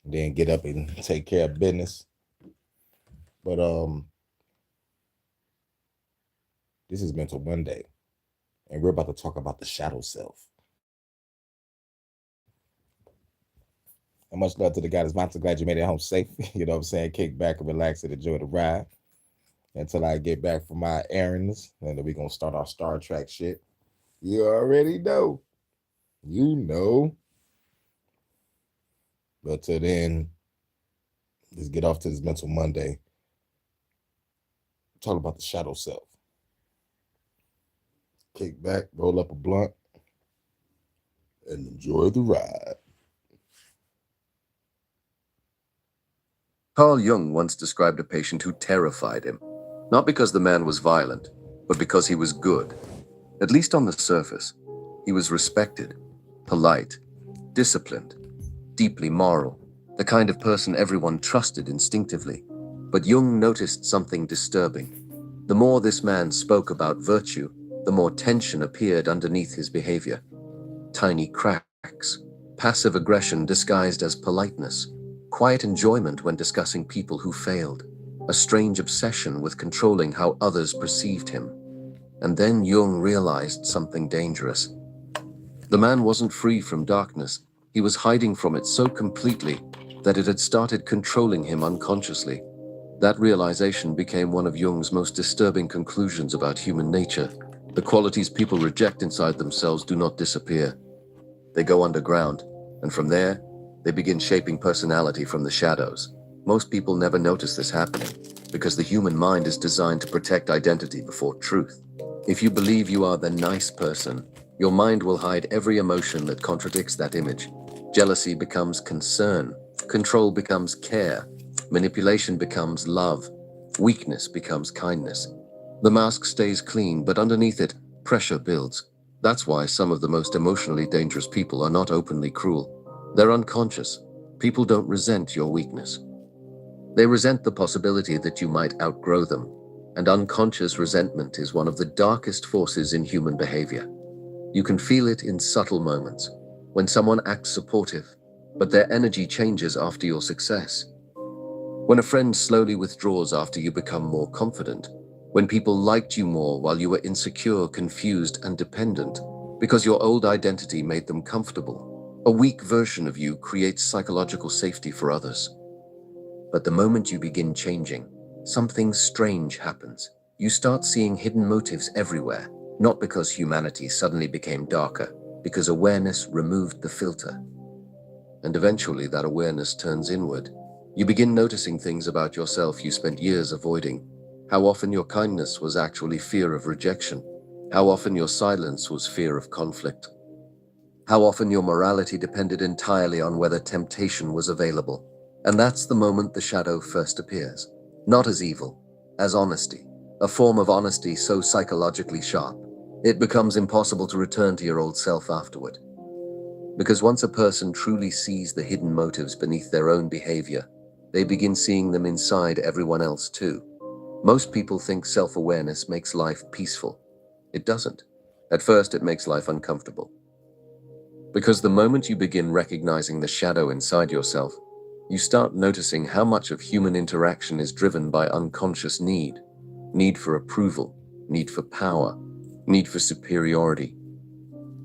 then get up and take care of business. But this is Mental Monday, and we're about to talk about the shadow self. And much love to the guy that's about to glad you made it home safe. You know what I'm saying? Kick back and relax and enjoy the ride until I get back from my errands. And then we're gonna start our Star Trek shit. You already know. You know. But till then, let's get off to this Mental Monday. Talk about the shadow self. Kick back, roll up a blunt, and enjoy the ride. Carl Jung once described a patient who terrified him, not because the man was violent, but because he was good. At least on the surface, he was respected, polite, disciplined, deeply moral, the kind of person everyone trusted instinctively. But Jung noticed something disturbing. The more this man spoke about virtue, the more tension appeared underneath his behavior. Tiny cracks, passive aggression disguised as politeness, quiet enjoyment when discussing people who failed, a strange obsession with controlling how others perceived him. And then Jung realized something dangerous. The man wasn't free from darkness. He was hiding from it so completely that it had started controlling him unconsciously. That realization became one of Jung's most disturbing conclusions about human nature. The qualities people reject inside themselves do not disappear. They go underground, and from there, they begin shaping personality from the shadows. Most people never notice this happening, because the human mind is designed to protect identity before truth. If you believe you are the nice person, your mind will hide every emotion that contradicts that image. Jealousy becomes concern, control becomes care, manipulation becomes love, weakness becomes kindness. The mask stays clean, but underneath it, pressure builds. That's why some of the most emotionally dangerous people are not openly cruel. They're unconscious. People don't resent your weakness. They resent the possibility that you might outgrow them. And unconscious resentment is one of the darkest forces in human behavior. You can feel it in subtle moments, when someone acts supportive, but their energy changes after your success. When a friend slowly withdraws after you become more confident, when people liked you more while you were insecure, confused, and dependent, because your old identity made them comfortable. A weak version of you creates psychological safety for others. But the moment you begin changing, something strange happens. You start seeing hidden motives everywhere, not because humanity suddenly became darker, because awareness removed the filter. And eventually that awareness turns inward. You begin noticing things about yourself you spent years avoiding. How often your kindness was actually fear of rejection. How often your silence was fear of conflict. How often your morality depended entirely on whether temptation was available. And that's the moment the shadow first appears. Not as evil, as honesty. A form of honesty so psychologically sharp, it becomes impossible to return to your old self afterward. Because once a person truly sees the hidden motives beneath their own behavior, they begin seeing them inside everyone else too. Most people think self-awareness makes life peaceful. It doesn't. At first, it makes life uncomfortable. Because the moment you begin recognizing the shadow inside yourself, you start noticing how much of human interaction is driven by unconscious need. Need for approval, need for power, need for superiority,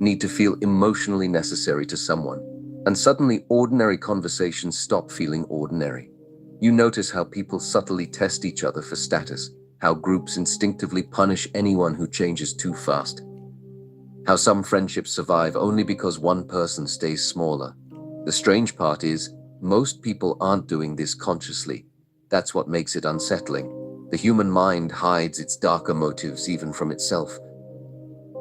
need to feel emotionally necessary to someone. And suddenly, ordinary conversations stop feeling ordinary. You notice how people subtly test each other for status, how groups instinctively punish anyone who changes too fast, how some friendships survive only because one person stays smaller. The strange part is, most people aren't doing this consciously. That's what makes it unsettling. The human mind hides its darker motives even from itself.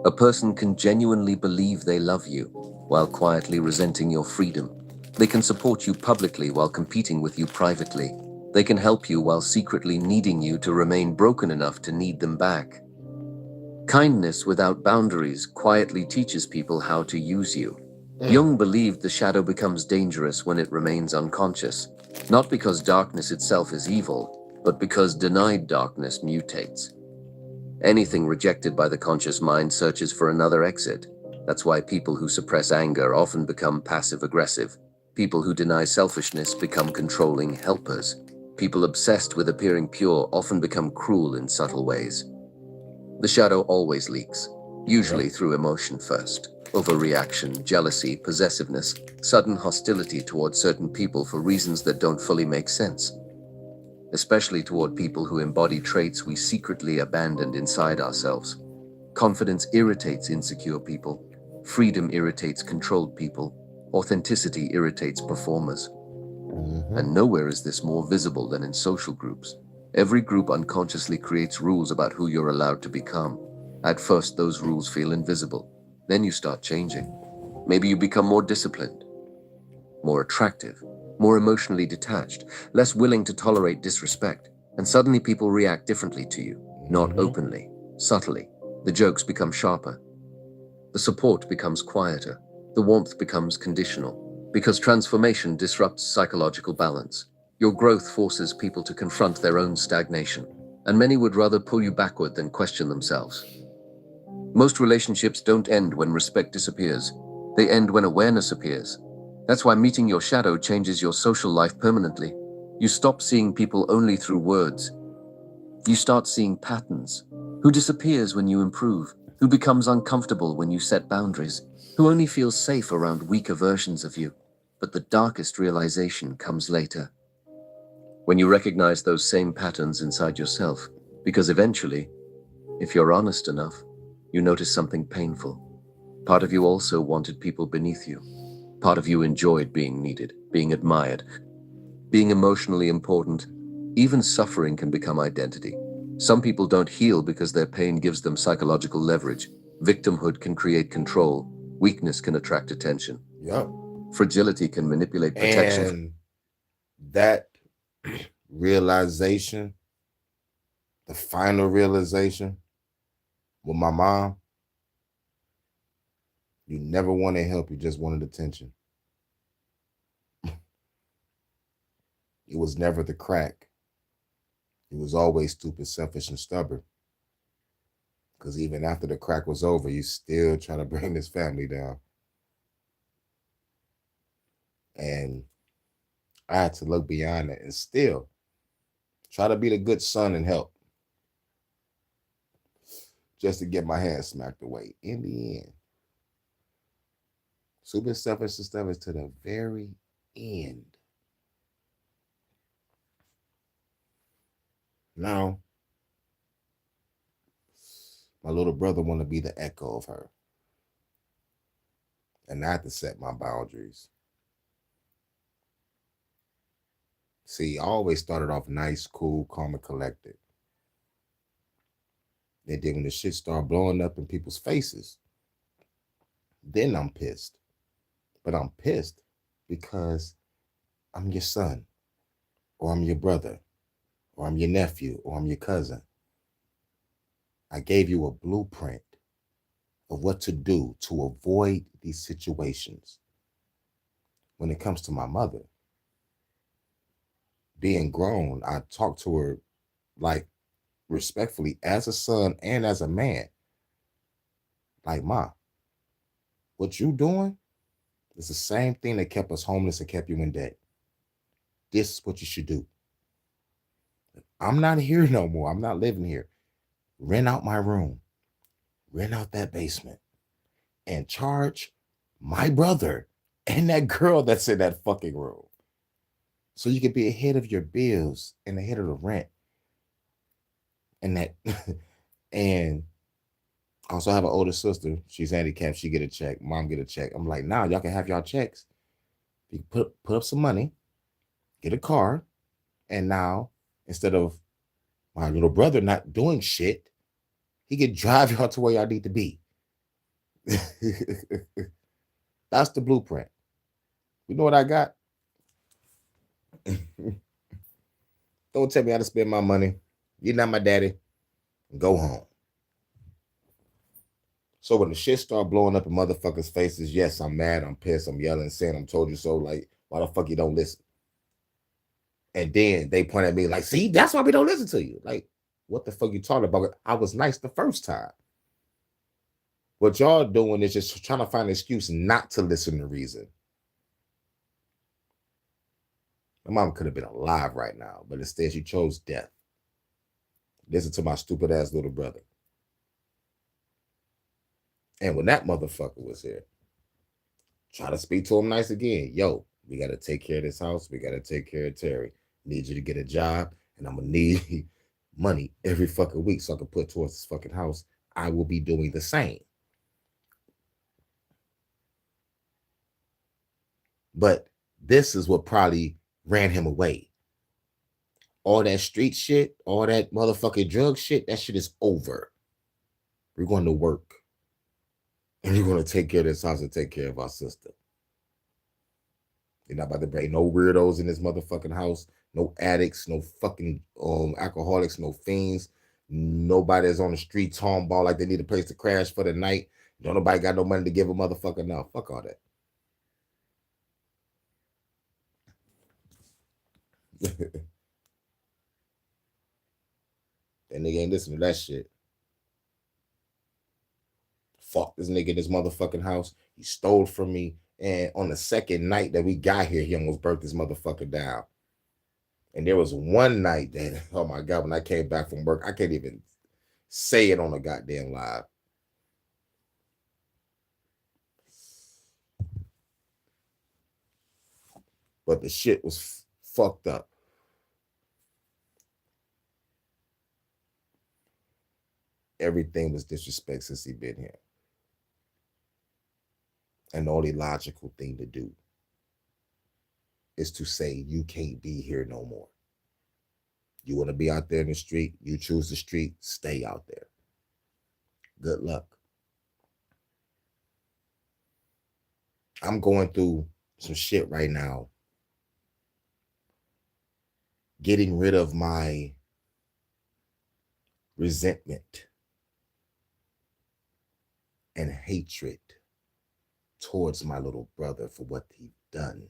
A person can genuinely believe they love you, while quietly resenting your freedom. They can support you publicly while competing with you privately. They can help you while secretly needing you to remain broken enough to need them back. Kindness without boundaries quietly teaches people how to use you. Jung believed the shadow becomes dangerous when it remains unconscious, not because darkness itself is evil, but because denied darkness mutates. Anything rejected by the conscious mind searches for another exit. That's why people who suppress anger often become passive-aggressive. People who deny selfishness become controlling helpers. People obsessed with appearing pure often become cruel in subtle ways. The shadow always leaks, Yep. usually through emotion first. Overreaction, jealousy, possessiveness, sudden hostility toward certain people for reasons that don't fully make sense, especially toward people who embody traits we secretly abandoned inside ourselves. Confidence irritates insecure people. Freedom irritates controlled people. Authenticity irritates performers. Mm-hmm. And nowhere is this more visible than in social groups. Every group unconsciously creates rules about who you're allowed to become. At first, those rules feel invisible. Then you start changing. Maybe you become more disciplined, more attractive, more emotionally detached, less willing to tolerate disrespect. And suddenly people react differently to you. Not Mm-hmm. openly, subtly. The jokes become sharper. The support becomes quieter. The warmth becomes conditional. Because transformation disrupts psychological balance. Your growth forces people to confront their own stagnation. And many would rather pull you backward than question themselves. Most relationships don't end when respect disappears. They end when awareness appears. That's why meeting your shadow changes your social life permanently. You stop seeing people only through words. You start seeing patterns. Who disappears when you improve? Who becomes uncomfortable when you set boundaries? Who only feels safe around weaker versions of you? But the darkest realization comes later, when you recognize those same patterns inside yourself. Because eventually, if you're honest enough, you notice something painful. Part of you also wanted people beneath you. Part of you enjoyed being needed, being admired, being emotionally important. Even suffering can become identity. Some people don't heal because their pain gives them psychological leverage. Victimhood can create control. Weakness can attract attention. Yep. Fragility can manipulate protection. And that realization, the final realization with my mom, you never wanted help, you just wanted attention. It was never the crack. He was always stupid, selfish, and stubborn. Because even after the crack was over, you still trying to bring this family down. And I had to look beyond it and still try to be the good son and help, just to get my hand smacked away. In the end, super selfish and stubborn to the very end. Now, my little brother want to be the echo of her, and I had to set my boundaries. See, I always started off nice, cool, calm, and collected. And then when the shit started blowing up in people's faces, then I'm pissed. But I'm pissed because I'm your son, or I'm your brother, or I'm your nephew, or I'm your cousin. I gave you a blueprint of what to do to avoid these situations. When it comes to my mother, being grown, I talk to her like respectfully as a son and as a man. Like, Ma, what you doing is the same thing that kept us homeless and kept you in debt. This is what you should do. I'm not here no more. I'm not living here. Rent out my room, rent out that basement, and charge my brother and that girl that's in that fucking room. So you can be ahead of your bills and ahead of the rent. And that and I also have an older sister. She's handicapped. She get a check. Mom get a check. I'm like, nah, y'all can have y'all checks. You put up some money, get a car, and now instead of my little brother not doing shit, he can drive y'all to where y'all need to be. That's the blueprint. You know what I got? Don't tell me how to spend my money. You're not my daddy. Go home. So when the shit start blowing up in motherfuckers' faces, yes, I'm mad, I'm pissed, I'm yelling, saying I'm told you so. Like, why the fuck you don't listen? And then they point at me like, see, that's why we don't listen to you. Like, what the fuck you talking about? I was nice the first time. What y'all doing is just trying to find an excuse not to listen to reason. My mom could have been alive right now, but instead she chose death. Listen to my stupid ass little brother. And when that motherfucker was here, try to speak to him nice again. Yo, we got to take care of this house. We got to take care of Terry. Need you to get a job, and I'm gonna need money every fucking week so I can put towards this fucking house. I will be doing the same. But this is what probably ran him away. All that street shit, all that motherfucking drug shit, that shit is over. We're going to work. And we're going to take care of this house and take care of our sister. You're not about to bring no weirdos in this motherfucking house, no addicts, no fucking alcoholics, no fiends. Nobody that's on the street talking about like they need a place to crash for the night. Don't nobody got no money to give a motherfucker. No, fuck all that. That nigga ain't listening to that shit. Fuck this nigga in this motherfucking house. He stole from me. And on the second night that we got here, he almost burnt this motherfucker down. And there was one night that, oh my God, when I came back from work, I can't even say it on a goddamn live. But the shit was fucked up. Everything was disrespect since he been here. And the only logical thing to do is to say you can't be here no more. You want to be out there in the street, you choose the street, stay out there. Good luck. I'm going through some shit right now. Getting rid of my resentment and hatred towards my little brother for what he done.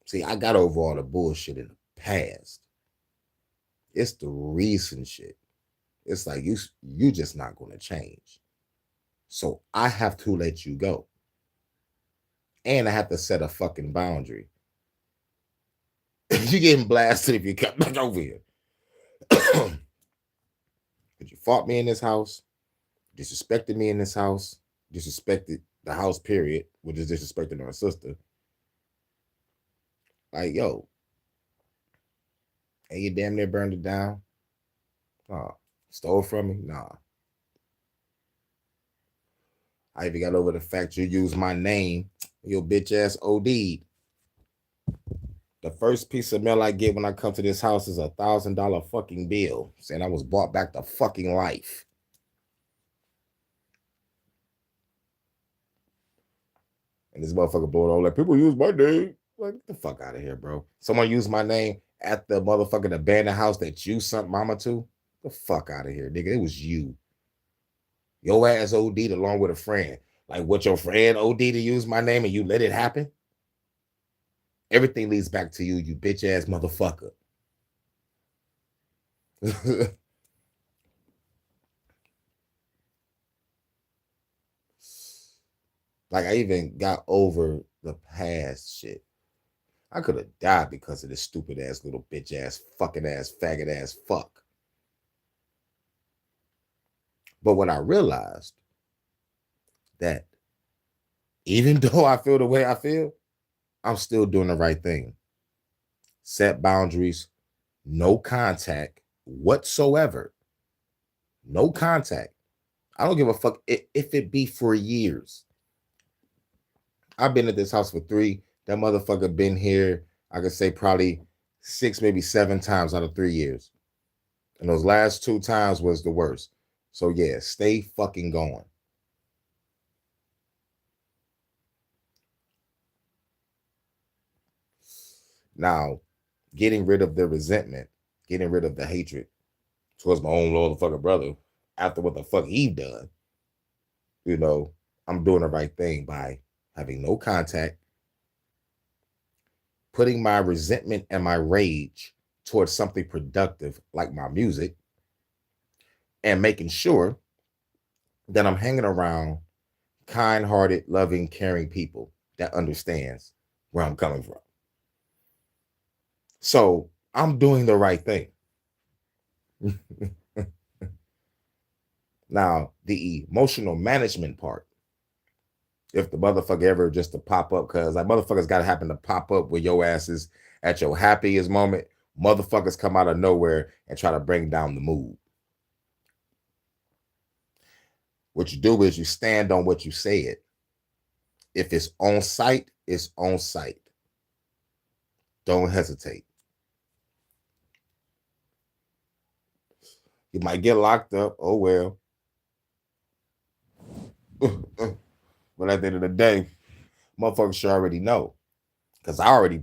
See, I got over all the bullshit in the past. It's the recent shit. It's like you just not gonna change. So I have to let you go. And I have to set a fucking boundary. You're getting blasted if you come back over here. Because you fought me in this house, disrespected me in this house, disrespected the house, period, which is disrespecting our sister. Like, yo, and you damn near burned it down. Nah. Stole from me? Nah. I even got over the fact you used my name, your bitch ass OD'd. The first piece of mail I get when I come to this house is $1,000 fucking bill saying I was brought back to fucking life. And this motherfucker blowing all like, people use my name. Like, get the fuck out of here, bro. Someone used my name at the motherfucking abandoned house that you sent mama to. The fuck out of here, nigga. It was you. Your ass OD'd along with a friend. Like, what, your friend OD'd to use my name and you let it happen? Everything leads back to you, you bitch ass motherfucker. Like, I even got over the past shit. I could have died because of this stupid ass little bitch ass fucking ass faggot ass fuck. But when I realized that even though I feel the way I feel, I'm still doing the right thing. Set boundaries, no contact whatsoever. No contact. I don't give a fuck if it be for years. I've been at this house for 3. That motherfucker been here, I could say probably 6, maybe 7 times out of 3 years. And those last 2 times was the worst. So yeah, stay fucking going. Now, getting rid of the resentment, getting rid of the hatred towards my own motherfucking brother after what the fuck he done, you know, I'm doing the right thing by having no contact, putting my resentment and my rage towards something productive like my music, and making sure that I'm hanging around kind-hearted, loving, caring people that understands where I'm coming from. So I'm doing the right thing. Now, the emotional management part, if the motherfucker ever just to pop up, because like motherfuckers got to happen to pop up with your asses at your happiest moment, motherfuckers come out of nowhere and try to bring down the mood. What you do is you stand on what you said. If it's on site, it's on site. Don't hesitate. You might get locked up. Oh well. But at the end of the day, motherfuckers should already know. Because I already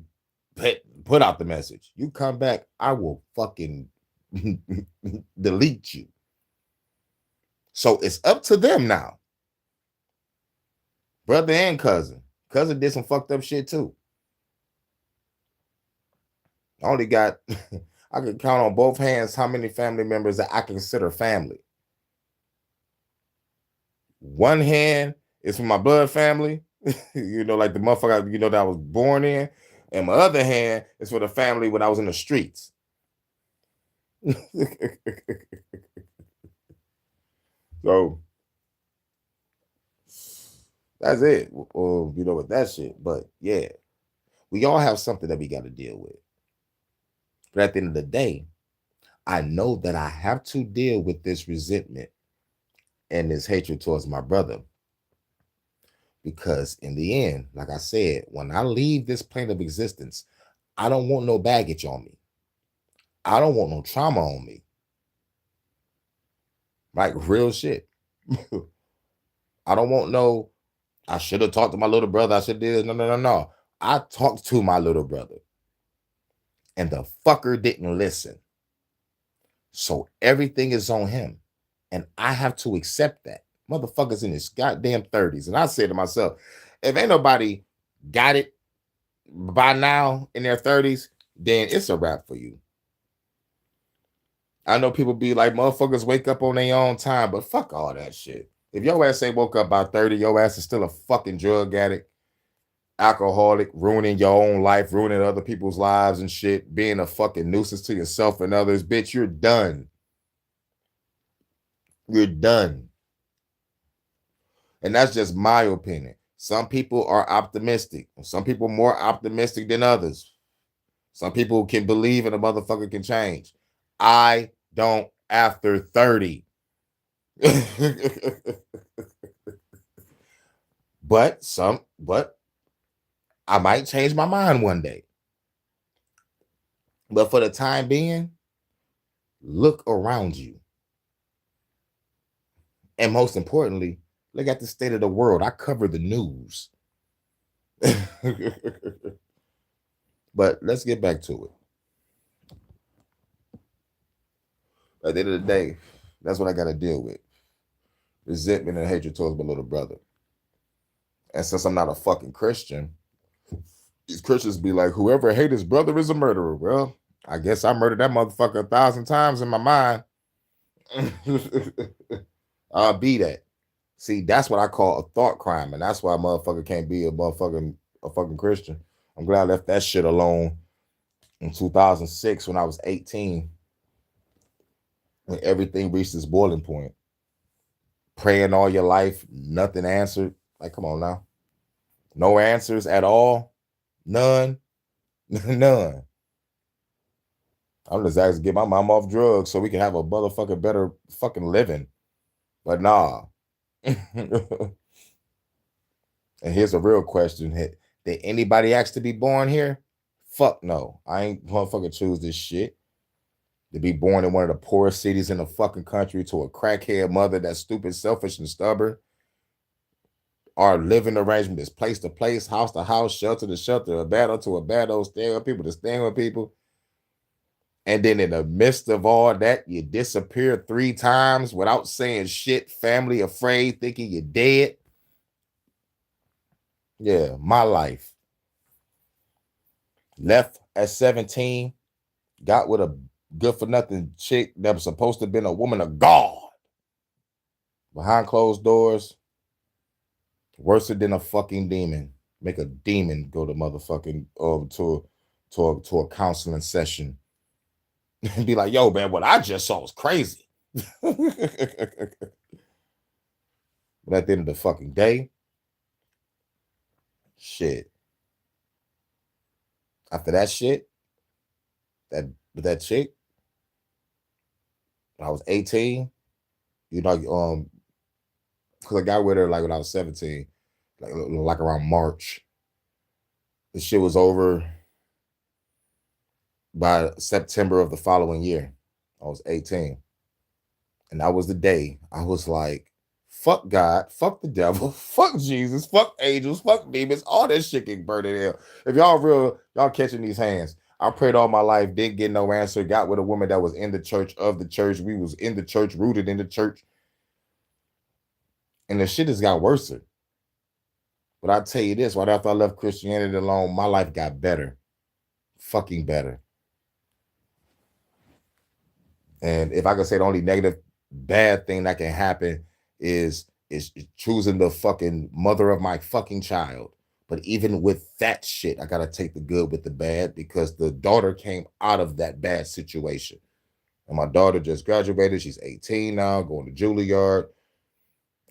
put out the message. You come back, I will fucking delete you. So it's up to them now. Brother and cousin. Cousin did some fucked up shit too. I only got, I can count on both hands how many family members that I consider family. One hand is from my blood family, like the motherfucker, that I was born in. And my other hand is for the family when I was in the streets. So that's it. With that shit. But yeah, we all have something that we got to deal with. But at the end of the day, I know that I have to deal with this resentment and this hatred towards my brother. Because in the end, like I said, when I leave this plane of existence, I don't want no baggage on me. I don't want no trauma on me. Like real shit. I don't want no, I should have talked to my little brother. I should do this. No. I talked to my little brother. And the fucker didn't listen. So everything is on him. And I have to accept that. Motherfuckers in his goddamn 30s. And I say to myself, if ain't nobody got it by now in their 30s, then it's a wrap for you. I know people be like, motherfuckers wake up on their own time, but fuck all that shit. If your ass ain't woke up by 30, your ass is still a fucking drug addict, alcoholic, ruining your own life, ruining other people's lives and shit, being a fucking nuisance to yourself and others. Bitch, you're done. You're done. And that's just my opinion. Some people are optimistic. Some people more optimistic than others. Some people can believe in a motherfucker can change. I don't after 30. But I might change my mind one day. But for the time being, look around you. And most importantly, look at the state of the world. I cover the news. But let's get back to it. At the end of the day, that's what I got to deal with. Resentment and hatred towards my little brother. And since I'm not a fucking Christian, these Christians be like, whoever hates his brother is a murderer. Well, I guess I murdered that motherfucker 1,000 times in my mind. I'll be that. See, that's what I call a thought crime. And that's why a motherfucker can't be a fucking Christian. I'm glad I left that shit alone in 2006 when I was 18. When everything reached its boiling point. Praying all your life, nothing answered. Like, come on now. No answers at all. None. None. I'm just asking to get my mom off drugs so we can have a motherfucking better fucking living. But nah. And here's a real question. Did anybody ask to be born here? Fuck no. I ain't motherfucking choose this shit. To be born in one of the poorest cities in the fucking country to a crackhead mother that's stupid, selfish, and stubborn. Our living arrangement is place to place, house to house, shelter to shelter, a battle to a battle, staying with people to staying with people. And then in the midst of all that, you disappear 3 times without saying shit, family afraid, thinking you're dead. Yeah, my life. Left at 17, got with a good for nothing chick that was supposed to have been a woman of God. Behind closed doors, worse than a fucking demon. Make a demon go to motherfucking to a counseling session and be like, "Yo, man, what I just saw was crazy." But at the end of the fucking day, shit. After that shit, that with that chick, when I was 18, you know, because I got with her like when I was 17, like around March. The shit was over by September of the following year. I was 18. And that was the day I was like, fuck God, fuck the devil, fuck Jesus, fuck angels, fuck demons, all that shit can burn in hell. If y'all real, y'all catching these hands. I prayed all my life, didn't get no answer, got with a woman that was in the church, of the church. We was in the church, rooted in the church. And the shit has got worse. But I tell you this, right after I left Christianity alone, my life got better. Fucking better. And if I could say the only negative, bad thing that can happen is choosing the fucking mother of my fucking child. But even with that shit, I gotta take the good with the bad because the daughter came out of that bad situation. And my daughter just graduated. She's 18 now, going to Juilliard.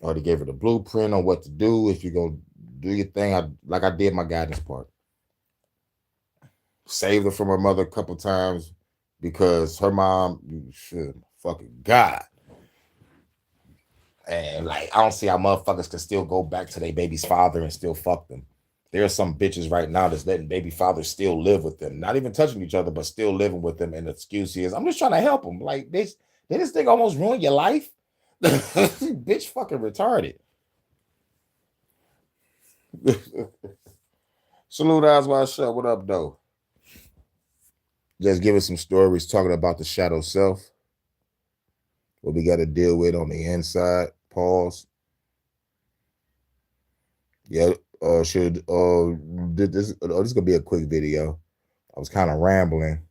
I already gave her the blueprint on what to do. If you're gonna do your thing, I did my guidance part. Saved her from her mother a couple times because her mom, shit, fucking God. And like, I don't see how motherfuckers can still go back to their baby's father and still fuck them. There are some bitches right now that's letting baby fathers still live with them, not even touching each other, but still living with them. And the excuse is, I'm just trying to help them. Like, bitch, did this thing almost ruin your life? Bitch, fucking retarded. Salute, eyes wide shut. What up, though? Just giving some stories talking about the shadow self, what we got to deal with on the inside. Pause. Yeah, should this is gonna be a quick video. I was kind of rambling,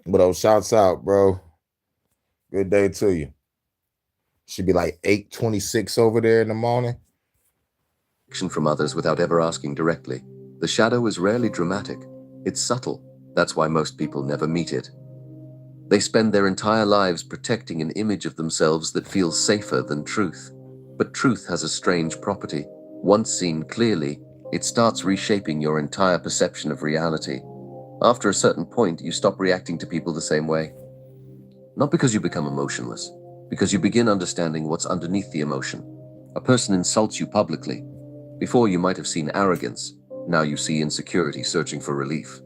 but shouts out, bro. Good day to you. Should be like 8:26 over there in the morning. From others without ever asking directly. The shadow is rarely dramatic. It's subtle. That's why most people never meet it. They spend their entire lives protecting an image of themselves that feels safer than truth. But truth has a strange property. Once seen clearly, it starts reshaping your entire perception of reality. After a certain point, you stop reacting to people the same way. Not because you become emotionless, because you begin understanding what's underneath the emotion. A person insults you publicly. Before you might have seen arrogance, now you see insecurity searching for relief.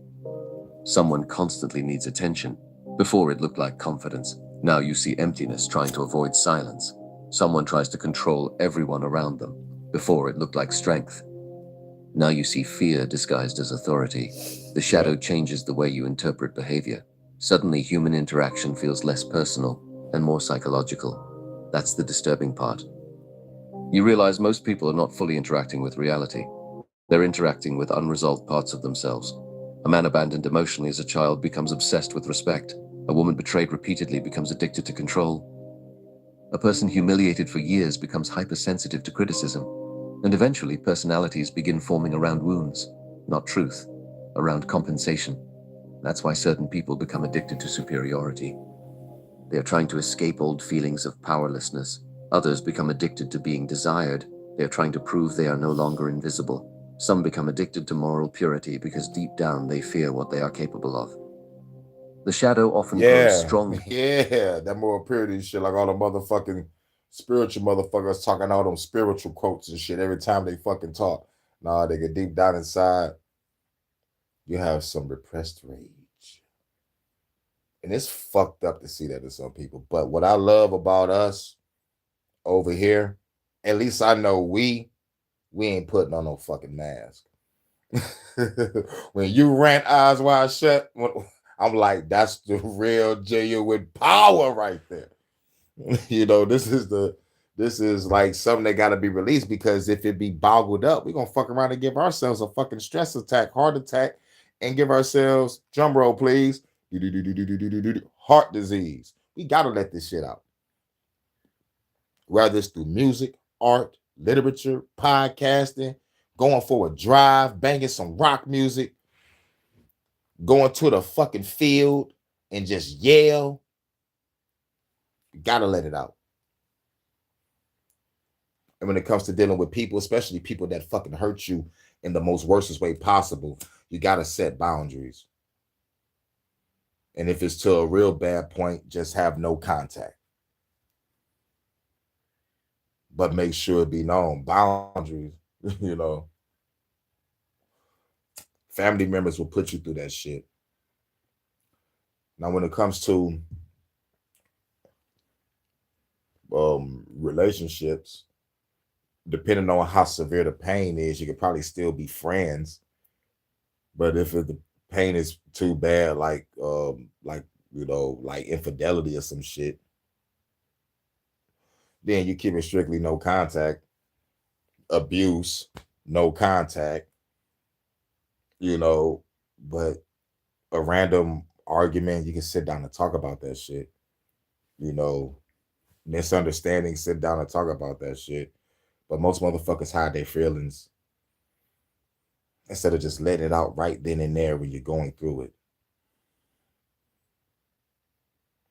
Someone constantly needs attention. Before it looked like confidence, now you see emptiness trying to avoid silence. Someone tries to control everyone around them. Before it looked like strength. Now you see fear disguised as authority. The shadow changes the way you interpret behavior. Suddenly, human interaction feels less personal and more psychological. That's the disturbing part. You realize most people are not fully interacting with reality. They're interacting with unresolved parts of themselves. A man abandoned emotionally as a child becomes obsessed with respect. A woman betrayed repeatedly becomes addicted to control. A person humiliated for years becomes hypersensitive to criticism. And eventually, personalities begin forming around wounds, not truth, around compensation. That's why certain people become addicted to superiority. They are trying to escape old feelings of powerlessness. Others become addicted to being desired. They are trying to prove they are no longer invisible. Some become addicted to moral purity because deep down they fear what they are capable of. The shadow often grows Yeah, strong. yeah, that moral purity shit, like all the motherfucking spiritual motherfuckers talking all them spiritual quotes and shit every time they fucking talk. Nah, they get deep down inside. You have some repressed rage. And it's fucked up to see that in some people. But what I love about us over here, at least I know we ain't putting on no fucking mask. When you rant eyes wide shut, I'm like, that's the real genuine power right there. You know, this is like something that gotta be released because if it be boggled up, we're gonna fuck around and give ourselves a fucking stress attack, heart attack, and give ourselves drum roll, please. Heart disease. We gotta let this shit out. Whether it's through music, art, literature, podcasting, going for a drive, banging some rock music, going to the fucking field and just yell. You gotta let it out. And when it comes to dealing with people, especially people that fucking hurt you in the most worstest way possible, you gotta set boundaries. And if it's to a real bad point, just have no contact. But make sure it be known. Boundaries, you know. Family members will put you through that shit. Now, when it comes to relationships, depending on how severe the pain is, you could probably still be friends. But if the pain is too bad, like like infidelity or some shit, then you keep it strictly no contact. Abuse, no contact. You know, but a random argument, you can sit down and talk about that shit. You know, misunderstanding, sit down and talk about that shit. But most motherfuckers hide their feelings instead of just letting it out right then and there when you're going through it.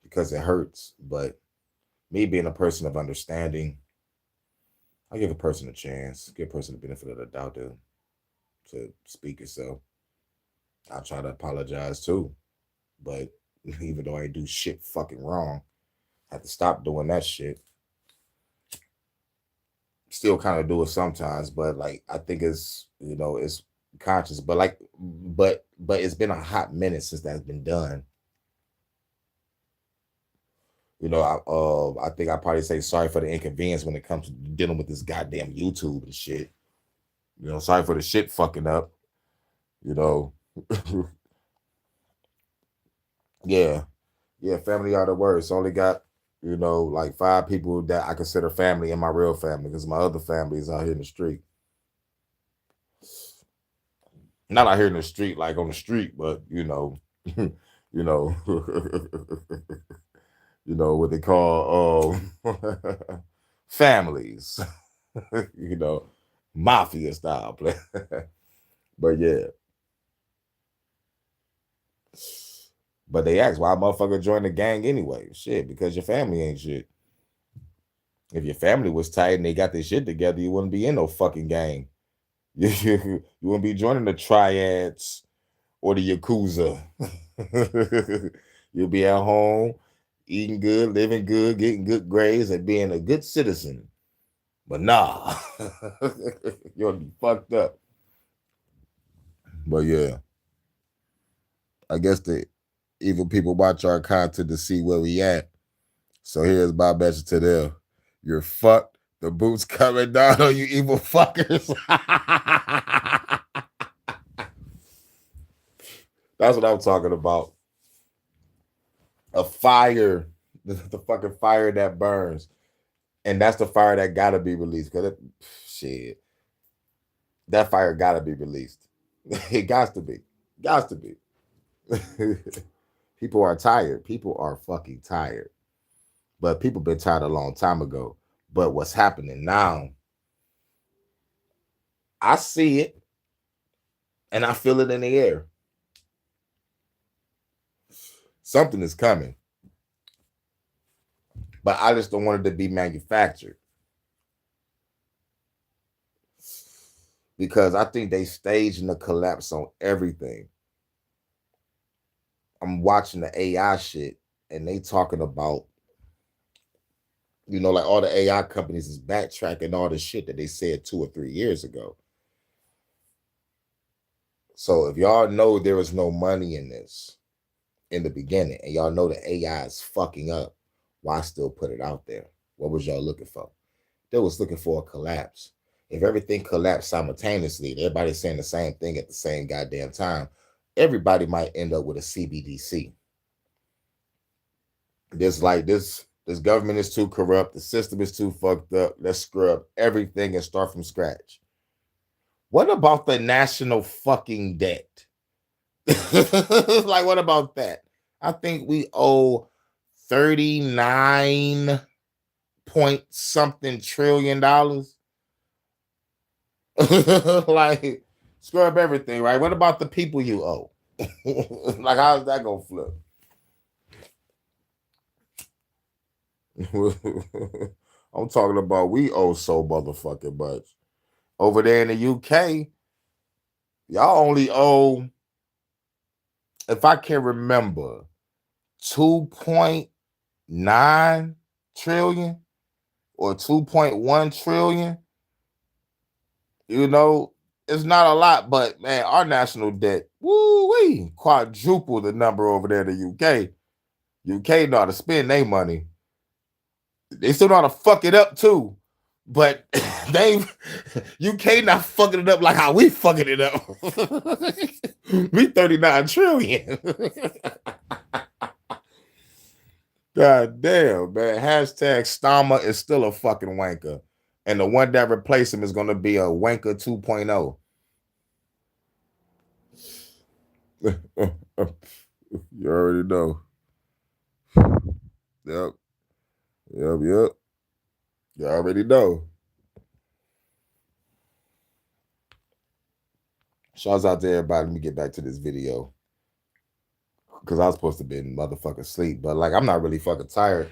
Because it hurts. But me being a person of understanding, I give a person a chance, give a person the benefit of the doubt to speak itself. I try to apologize too. But even though I do shit fucking wrong, I have to stop doing that shit. Still kind of do it sometimes, but like I think it's conscious. But but it's been a hot minute since that's been done. I think I probably say sorry for the inconvenience when it comes to dealing with this goddamn YouTube and shit. Sorry for the shit fucking up. You know, yeah, yeah. Family are the worst. Only got like 5 people that I consider family in my real family because my other family is out here in the street. Not out here in the street, like on the street, but you know, what they call families, you know, mafia style play. But yeah, but they ask why a motherfucker join the gang anyway. Shit, because your family ain't shit. If your family was tight and they got their shit together, you wouldn't be in no fucking gang. You wouldn't be joining the triads or the yakuza. You'll be at home, eating good, living good, getting good grades, and being a good citizen. But nah, you'll be fucked up. But yeah, I guess the evil people watch our content to see where we at. So here's my message to them: you're fucked. The boots coming down on you, evil fuckers. That's what I'm talking about. A fire, the fucking fire that burns. And that's the fire that gotta be released. Cause shit, that fire gotta be released. It got to be. Got to be. People are tired. People are fucking tired. But people been tired a long time ago. But what's happening now, I see it and I feel it in the air. Something is coming. But I just don't want it to be manufactured. Because I think they staging the collapse on everything. I'm watching the AI shit and they talking about, like all the AI companies is backtracking all the shit that they said 2 or 3 years ago. So if y'all know there was no money in this in the beginning and y'all know the AI is fucking up, why still put it out there? What was y'all looking for? They was looking for a collapse. If everything collapsed simultaneously, everybody's saying the same thing at the same goddamn time, everybody might end up with a CBDC. This government is too corrupt. The system is too fucked up. Let's scrub everything and start from scratch. What about the national fucking debt? Like, what about that? I think we owe 39 point something trillion dollars. Like, scrub everything, right? What about the people you owe? Like, how's that gonna flip? I'm talking about we owe so motherfucking much. Over there in the UK, y'all only owe, if I can remember, 2.9 trillion or 2.1 trillion. You know, it's not a lot, but man, our national debt, woo wee, quadruple the number over there in the UK. UK know how to spend their money. They still know how to fuck it up too. But they UK not fucking it up like how we fucking it up. We 39 trillion. God damn, man. Hashtag Stama is still a fucking wanker. And the one that replaced him is gonna be a wanker 2.0. You already know. Yep. Yep. You already know. Shouts out to everybody. Let me get back to this video. Because I was supposed to be in motherfucking sleep. But like I'm not really fucking tired.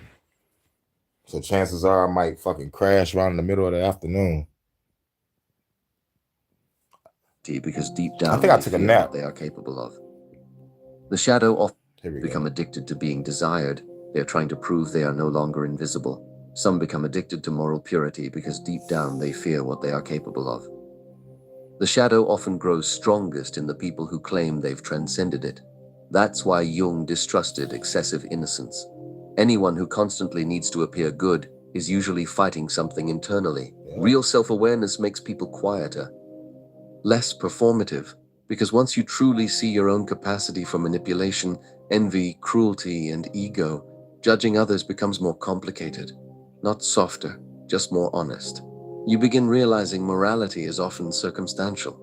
So chances are I might fucking crash around in the middle of the afternoon. Because deep I down think I they took a fear nap. what they are capable of. The shadow often Here we become go. addicted to being desired. They are trying to prove they are no longer invisible. Some become addicted to moral purity because deep down they fear what they are capable of. The shadow often grows strongest in the people who claim they've transcended it. That's why Jung distrusted excessive innocence. Anyone who constantly needs to appear good is usually fighting something internally. Yeah. Real self-awareness makes people quieter, less performative, because once you truly see your own capacity for manipulation, envy, cruelty, and ego, judging others becomes more complicated, not softer, just more honest. You begin realizing morality is often circumstantial.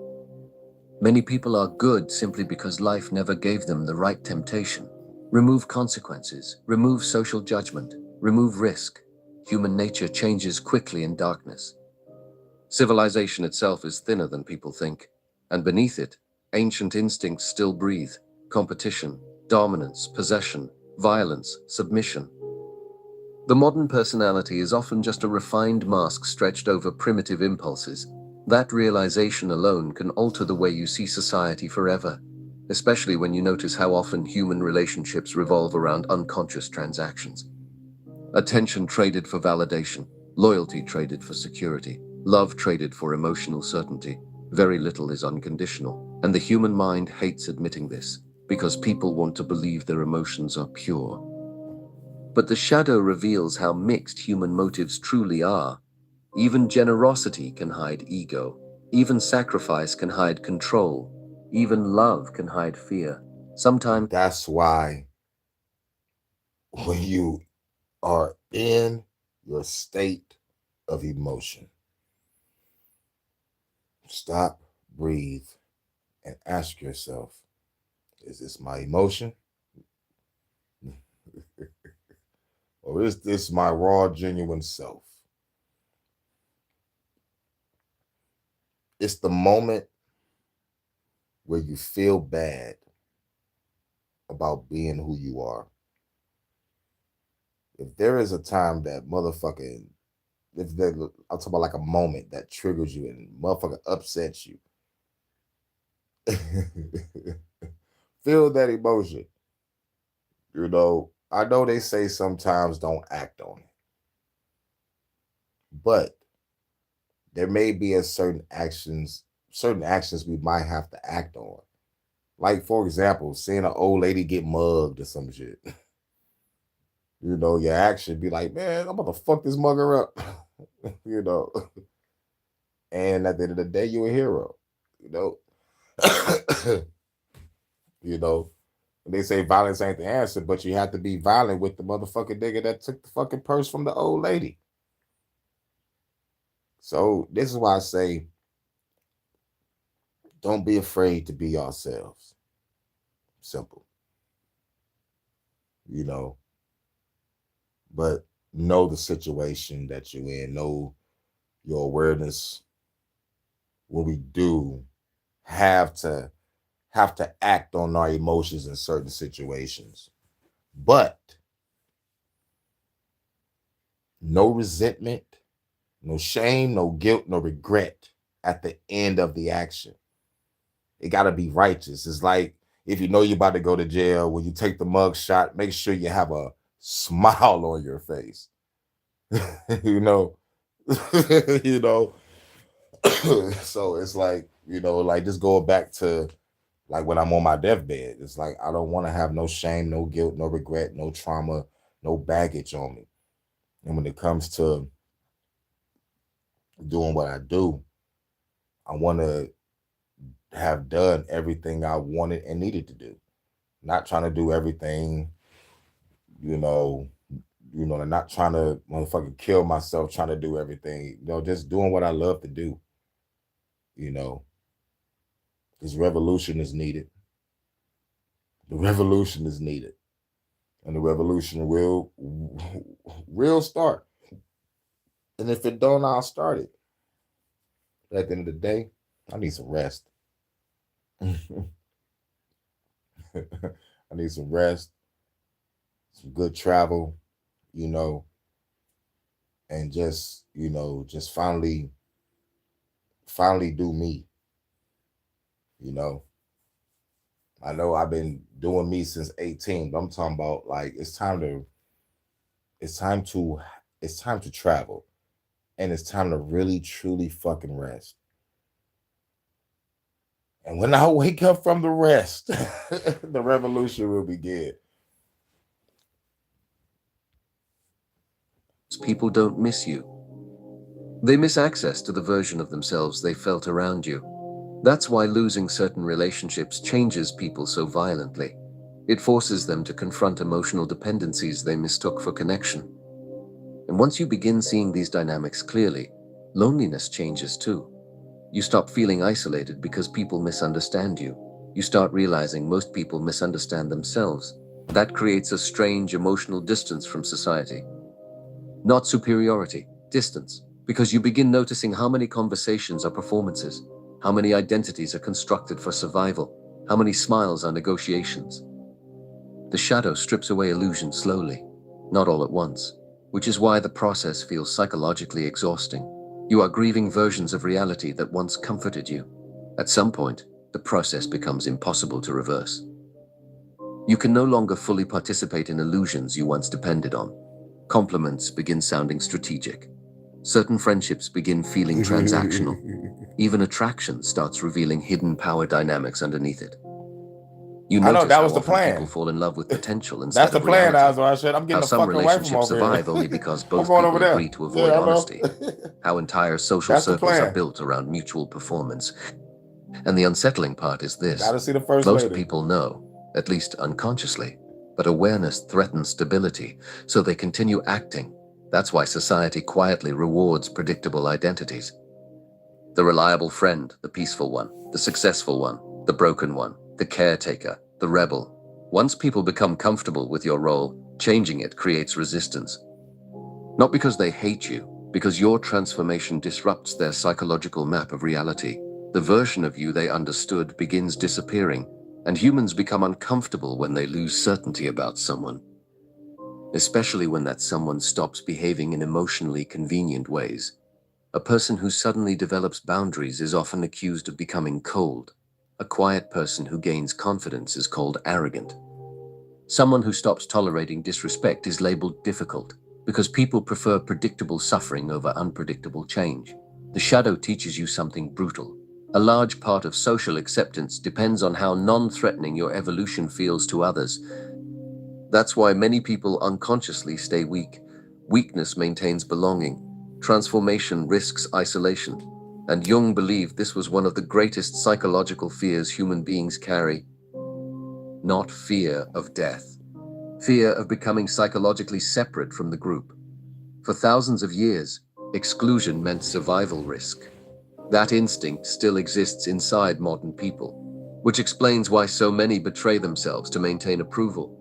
Many people are good simply because life never gave them the right temptation. Remove consequences, remove social judgment, remove risk. Human nature changes quickly in darkness. Civilization itself is thinner than people think, and beneath it, ancient instincts still breathe: competition, dominance, possession, violence, submission. The modern personality is often just a refined mask stretched over primitive impulses. That realization alone can alter the way you see society forever, especially when you notice how often human relationships revolve around unconscious transactions. Attention traded for validation, loyalty traded for security, love traded for emotional certainty. Very little is unconditional, and the human mind hates admitting this, because people want to believe their emotions are pure. But the shadow reveals how mixed human motives truly are. Even generosity can hide ego. Even sacrifice can hide control. Even love can hide fear. Sometimes That's why when you are in your state of emotion, stop, breathe, and ask yourself, is this my emotion? Or is this my raw, genuine self? It's the moment where you feel bad about being who you are. If there is a time that motherfucking, if there, I'm talking about like a moment that triggers you and motherfucker upsets you, feel that emotion. You know, I know they say sometimes don't act on it, but there may be a certain actions we might have to act on. Like for example, seeing an old lady get mugged or some shit. You know, your action be like, man, I'm about to fuck this mugger up. You know, and at the end of the day, you're a hero. You know, you know. They say violence ain't the answer, but you have to be violent with the motherfucking nigga that took the fucking purse from the old lady. So this is why I say, don't be afraid to be yourselves. Simple, you know. But know the situation that you're in. Know your awareness. where we do have to act on our emotions in certain situations. But no resentment, no shame, no guilt, no regret at the end of the action. It got to be righteous. It's like if you know you're about to go to jail, when you take the mug shot, make sure you have a smile on your face. you know, you know. So it's like, like just going back to like when I'm on my deathbed. It's like I don't want to have no shame, no guilt, no regret, no trauma, no baggage on me. And when it comes to doing what I do, I want to have done everything I wanted and needed to do. Not trying to do everything, you know, and not trying to motherfucking kill myself trying to do everything. Just doing what I love to do. You know, this revolution is needed. The revolution is needed, and the revolution will start. And if it don't, I'll start it. But at the end of the day, I need some rest. I need some rest, some good travel, you know, and just finally do me. You know, I know I've been doing me since 18, but I'm talking about like it's time to it's time to travel, and it's time to really truly fucking rest. And when I wake up from the rest, the revolution will begin. People don't miss you. They miss access to the version of themselves they felt around you. That's why losing certain relationships changes people so violently. It forces them to confront emotional dependencies they mistook for connection. And once you begin seeing these dynamics clearly, loneliness changes too. You stop feeling isolated because people misunderstand you. You start realizing most people misunderstand themselves. That creates a strange emotional distance from society. Not superiority, distance, because you begin noticing how many conversations are performances, how many identities are constructed for survival, how many smiles are negotiations. The shadow strips away illusion slowly, not all at once, which is why the process feels psychologically exhausting. You are grieving versions of reality that once comforted you. At some point, the process becomes impossible to reverse. You can no longer fully participate in illusions you once depended on. Compliments begin sounding strategic. Certain friendships begin feeling transactional. Even attraction starts revealing hidden power dynamics underneath it. You I know notice that how was the often plan. people fall in love with potential That's instead the of plan, reality. I said. I'm How getting the some fucking away from relationships over here. survive only because I'm both going over people there. agree to avoid Yeah, I know. honesty. How entire social That's the circles are plan. built around mutual performance. And the unsettling part is this. Gotta see the first Most lady. people know, at least unconsciously, but awareness threatens stability, so they continue acting. That's why society quietly rewards predictable identities. The reliable friend, the peaceful one, the successful one, the broken one, the caretaker, the rebel. Once people become comfortable with your role, changing it creates resistance. Not because they hate you, because your transformation disrupts their psychological map of reality. The version of you they understood begins disappearing, and humans become uncomfortable when they lose certainty about someone. Especially when that someone stops behaving in emotionally convenient ways. A person who suddenly develops boundaries is often accused of becoming cold. A quiet person who gains confidence is called arrogant. Someone who stops tolerating disrespect is labeled difficult, because people prefer predictable suffering over unpredictable change. The shadow teaches you something brutal. A large part of social acceptance depends on how non-threatening your evolution feels to others. That's why many people unconsciously stay weak. Weakness maintains belonging. Transformation risks isolation. And Jung believed this was one of the greatest psychological fears human beings carry. Not fear of death. Fear of becoming psychologically separate from the group. For thousands of years, exclusion meant survival risk. That instinct still exists inside modern people, which explains why so many betray themselves to maintain approval.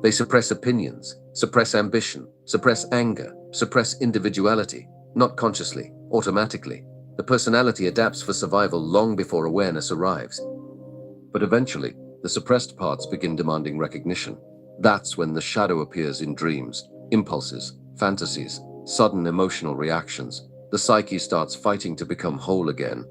They suppress opinions, suppress ambition, suppress anger, suppress individuality, not consciously, automatically. The personality adapts for survival long before awareness arrives. But eventually, the suppressed parts begin demanding recognition. That's when the shadow appears in dreams, impulses, fantasies, sudden emotional reactions. The psyche starts fighting to become whole again.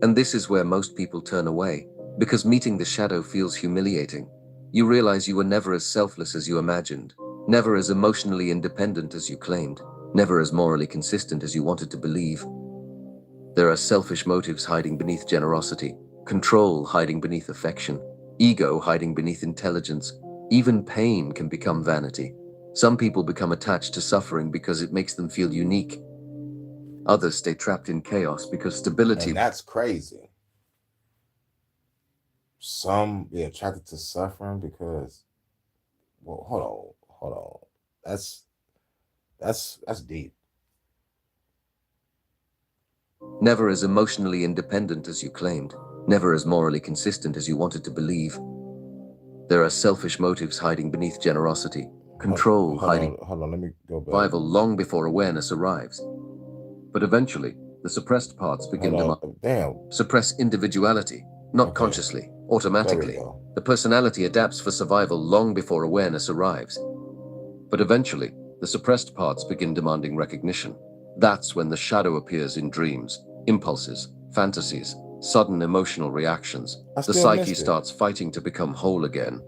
And this is where most people turn away, because meeting the shadow feels humiliating. You realize you were never as selfless as you imagined, never as emotionally independent as you claimed, never as morally consistent as you wanted to believe. There are selfish motives hiding beneath generosity, control hiding beneath affection, ego hiding beneath intelligence. Even pain can become vanity. Some people become attached to suffering because it makes them feel unique. Others stay trapped in chaos because stability. And that's crazy. Some be attracted to suffering because, well, hold on. That's that's deep. Never as emotionally independent as you claimed, never as morally consistent as you wanted to believe. There are selfish motives hiding beneath generosity, control hiding Hold on, let me go back. survival long before awareness arrives. But eventually, the suppressed parts begin to Damn. suppress individuality, not Okay. consciously, There we automatically. go. The personality adapts for survival long before awareness arrives. But eventually, the suppressed parts begin demanding recognition. That's when the shadow appears in dreams, impulses, fantasies, sudden emotional reactions. I The still psyche missed it. starts fighting to become whole again.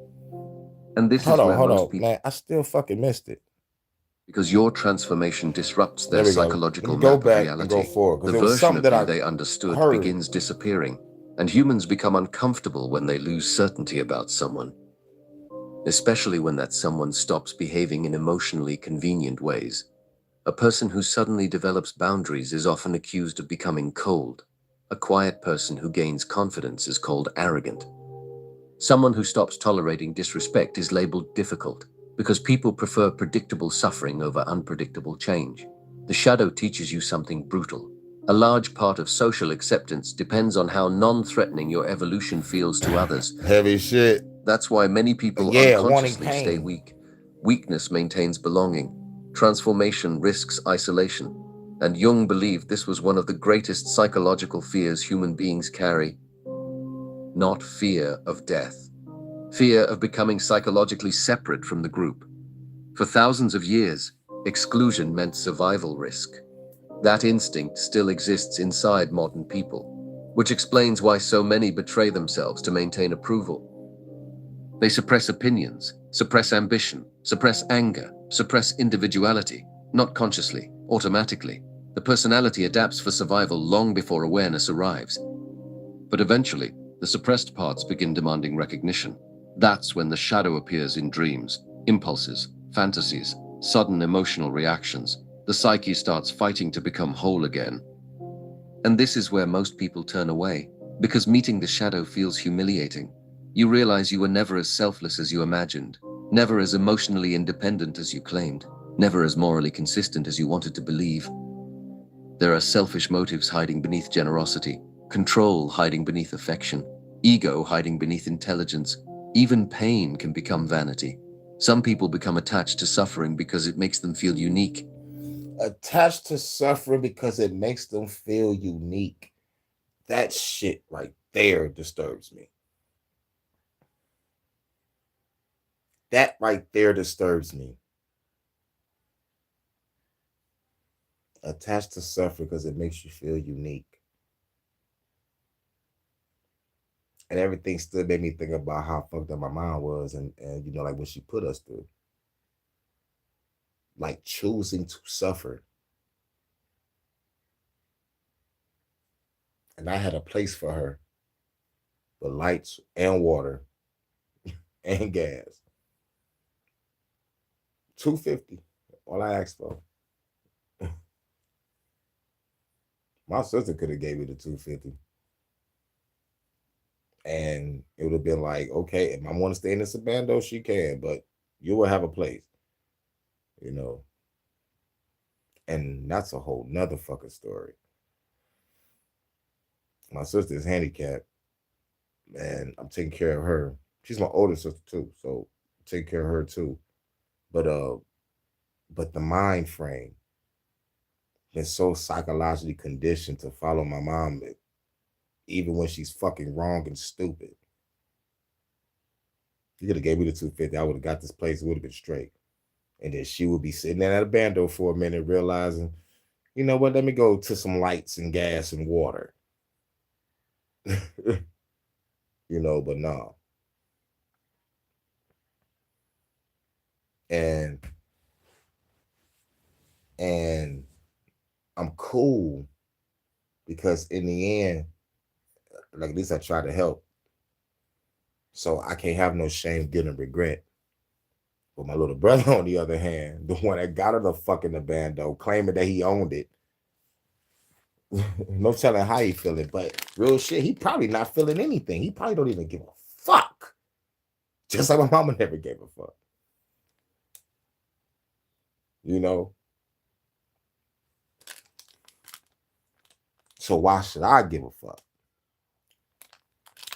And this Hold is on, where hold most on, people, man. I still fucking missed it. because your transformation disrupts There their we go. Let psychological me go map of back and go reality. forward The because it was version something of that you I they understood heard. begins disappearing, and humans become uncomfortable when they lose certainty about someone, especially when that someone stops behaving in emotionally convenient ways. A person who suddenly develops boundaries is often accused of becoming cold. A quiet person who gains confidence is called arrogant. Someone who stops tolerating disrespect is labeled difficult, because people prefer predictable suffering over unpredictable change. The shadow teaches you something brutal. A large part of social acceptance depends on how non-threatening your evolution feels to others. Heavy shit. That's why many people Yeah, wanting unconsciously stay pain. weak. Weakness maintains belonging. Transformation risks isolation. And Jung believed this was one of the greatest psychological fears human beings carry. Not fear of death. Fear of becoming psychologically separate from the group. For thousands of years, exclusion meant survival risk. That instinct still exists inside modern people, which explains why so many betray themselves to maintain approval. They suppress opinions, suppress ambition, suppress anger, suppress individuality, not consciously, automatically. The personality adapts for survival long before awareness arrives. But eventually, the suppressed parts begin demanding recognition. That's when the shadow appears in dreams, impulses, fantasies, sudden emotional reactions. The psyche starts fighting to become whole again. And this is where most people turn away, because meeting the shadow feels humiliating. You realize you were never as selfless as you imagined, never as emotionally independent as you claimed, never as morally consistent as you wanted to believe. There are selfish motives hiding beneath generosity, control hiding beneath affection, ego hiding beneath intelligence. Even pain can become vanity. Some people become attached to suffering because it makes them feel unique. Attached to suffering because it makes them feel unique. That shit right there disturbs me. That right there disturbs me. Attached to suffering because it makes you feel unique. And everything still made me think about how fucked up my mom was, and you know, like what she put us through. Like choosing to suffer. And I had a place for her with lights and water and gas. 250. All I asked for. My sister could have gave me the 250. And it would have been like, okay, if I want to stay in this bando, she can, but you will have a place, you know. And that's a whole nother fucking story. My sister is handicapped, and I'm taking care of her. She's my older sister too, so take care of her too. But but the mind frame been so psychologically conditioned to follow my mom, even when she's fucking wrong and stupid. You could have gave me the 250. I would have got this place. It would have been straight. And then she would be sitting there at a bando for a minute, realizing, you know what? Let me go to some lights and gas and water. But no. And and I'm cool because in the end, like at least I try to help. So I can't have no shame, guilt, and regret. But my little brother, on the other hand, the one that got her the fucking abando, claiming that he owned it. No telling how he feeling, but real shit, he probably not feeling anything. He probably don't even give a fuck. Just like my mama never gave a fuck. You know? So why should I give a fuck?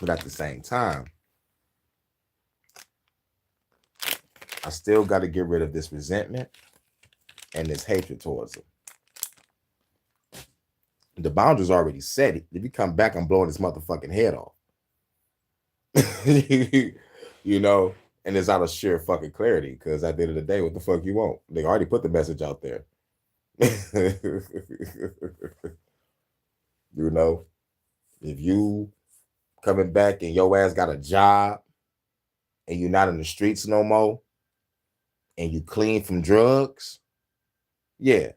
But at the same time, I still got to get rid of this resentment and this hatred towards him. The boundaries already set. If you come back, I'm blowing this motherfucking head off. you know, and it's out of sheer fucking clarity. Because at the end of the day, what the fuck you want? They already put the message out there. You know, if you coming back and your ass got a job and you're not in the streets no more and you clean from drugs, yeah,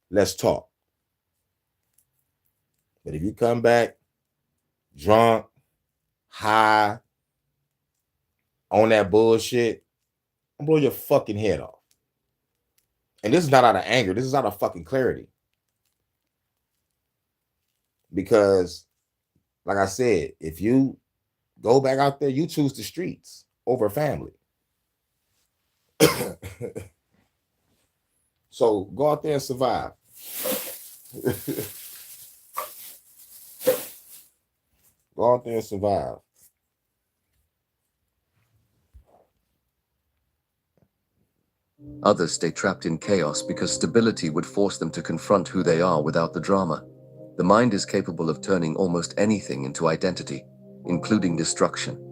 let's talk. But if you come back drunk, high, on that bullshit, I'm blowing your fucking head off. And this is not out of anger. This is out of fucking clarity. Because, like I said, if you go back out there, you choose the streets over family. So go out there and survive. Go out there and survive. Others stay trapped in chaos because stability would force them to confront who they are without the drama. The mind is capable of turning almost anything into identity, including destruction.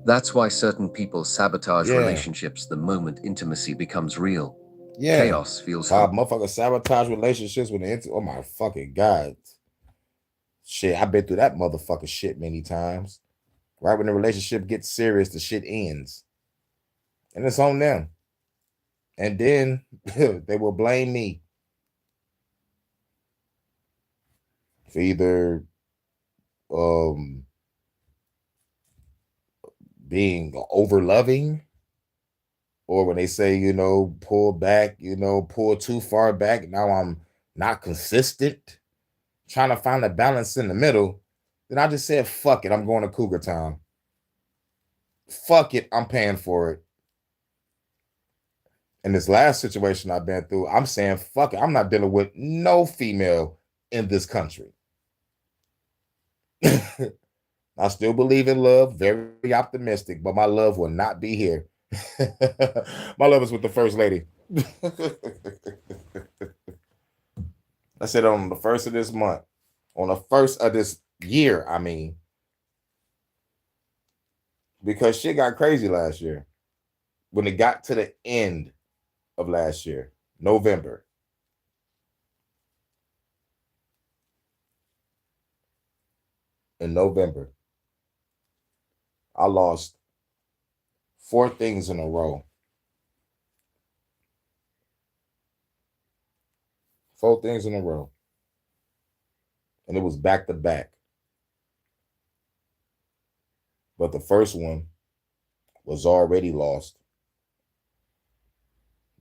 That's why certain people sabotage relationships the moment intimacy becomes real. Yeah. Chaos feels motherfuckers sabotage relationships when oh my fucking God. Shit, I've been through that motherfucking shit many times. Right when the relationship gets serious, the shit ends. And it's on them. And then they will blame me for either being over loving, or when they say, pull back, pull too far back. Now I'm not consistent, trying to find a balance in the middle. Then I just said, fuck it, I'm going to Cougar Town. Fuck it, I'm paying for it. In this last situation I've been through, I'm saying, fuck it, I'm not dealing with no female in this country. I still believe in love, very optimistic, but my love will not be here. My love is with the first lady. I said on the first of this month, on the first of this year, I mean, because shit got crazy last year. When it got to the end of last year, November, in November, I lost 4 things in a row. 4 things in a row. And it was back to back. But the first one was already lost.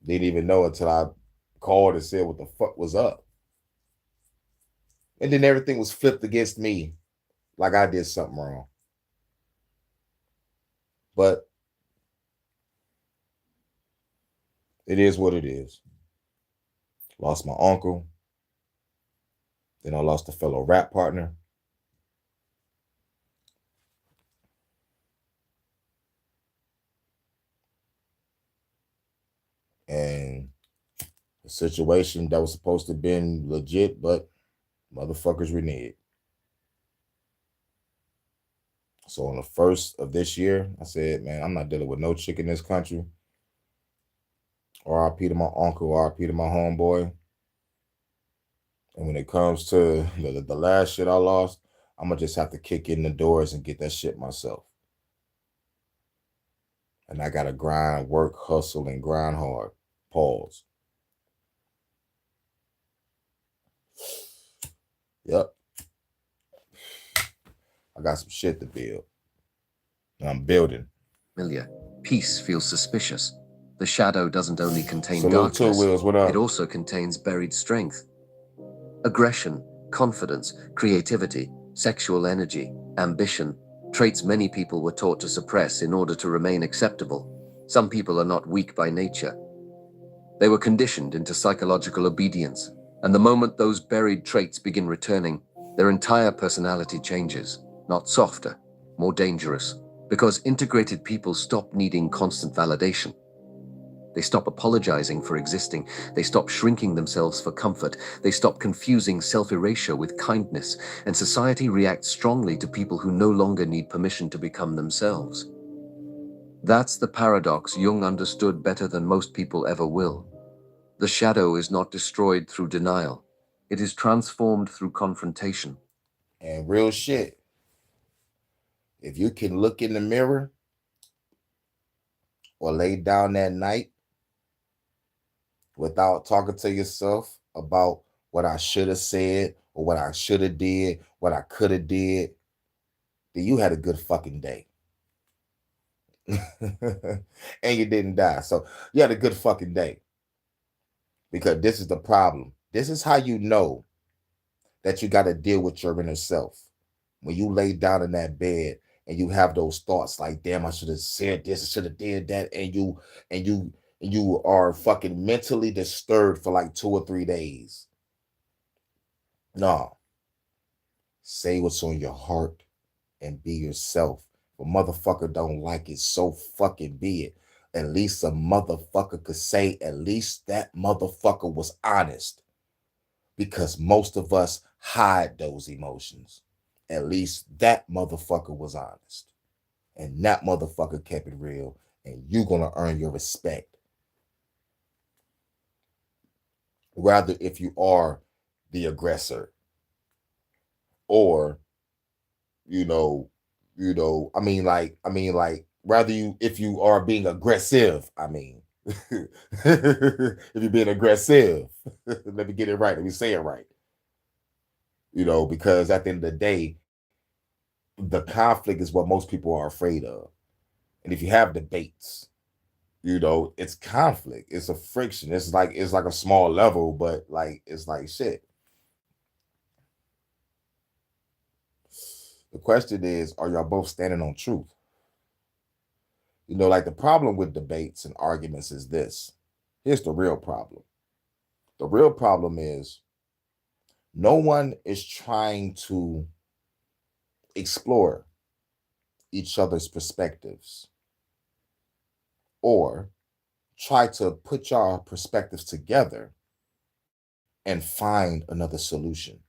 Didn't even know until I called and said what the fuck was up. And then everything was flipped against me like I did something wrong. But it is what it is. Lost my uncle. Then I lost a fellow rap partner. And A situation that was supposed to have been legit, but motherfuckers reneged. So on the first of this year, I said, man, I'm not dealing with no chick in this country. RIP to my uncle, RIP to my homeboy. And when it comes to the last shit I lost, I'm gonna just have to kick in the doors and get that shit myself. And I gotta grind, work, hustle, and grind hard. Pause. Yep, I got some shit to build. And I'm building. Familiar. Peace feels suspicious. The shadow doesn't only contain Salute to darkness, Wills. What it up? also contains buried strength. Aggression, confidence, creativity, sexual energy, ambition, traits many people were taught to suppress in order to remain acceptable. Some people are not weak by nature. They were conditioned into psychological obedience, and the moment those buried traits begin returning, their entire personality changes, not softer, more dangerous, because integrated people stop needing constant validation. They stop apologizing for existing. They stop shrinking themselves for comfort. They stop confusing self-erasure with kindness, and society reacts strongly to people who no longer need permission to become themselves. That's the paradox Jung understood better than most people ever will. The shadow is not destroyed through denial. It is transformed through confrontation. And real shit, if you can look in the mirror or lay down that night without talking to yourself about what I should have said or what I should have did, what I could have did, then you had a good fucking day. And you didn't die. So you had a good fucking day. Because this is the problem. This is how you know that you got to deal with your inner self. When you lay down in that bed and you have those thoughts like, damn, I should have said this, I should have did that, and you are fucking mentally disturbed for like 2 or 3 days. No, say what's on your heart and be yourself. If a motherfucker don't like it, so fucking be it. At least a motherfucker could say, at least that motherfucker was honest. Because most of us hide those emotions. At least that motherfucker was honest. And that motherfucker kept it real. And you're going to earn your respect. Rather, if you are the aggressor or, you know, rather you, if you are being aggressive, if you're being aggressive, let me get it right. Let me say it right. Because at the end of the day, the conflict is what most people are afraid of. And if you have debates, it's conflict. It's a friction. It's like a small level, but like it's like shit. The question is, are y'all both standing on truth? Like the problem with debates and arguments is this. Here's the real problem. The real problem is no one is trying to explore each other's perspectives or try to put y'all perspectives together and find another solution.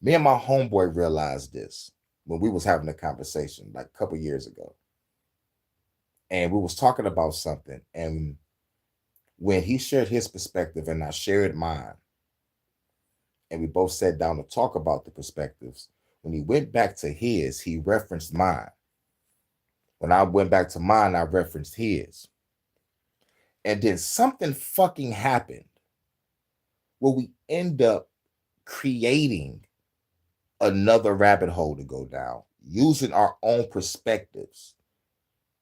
Me and my homeboy realized this when we was having a conversation like a couple years ago. And we was talking about something. And when he shared his perspective and I shared mine, and we both sat down to talk about the perspectives, when he went back to his, he referenced mine. When I went back to mine, I referenced his. And then something fucking happened where we end up creating another rabbit hole to go down using our own perspectives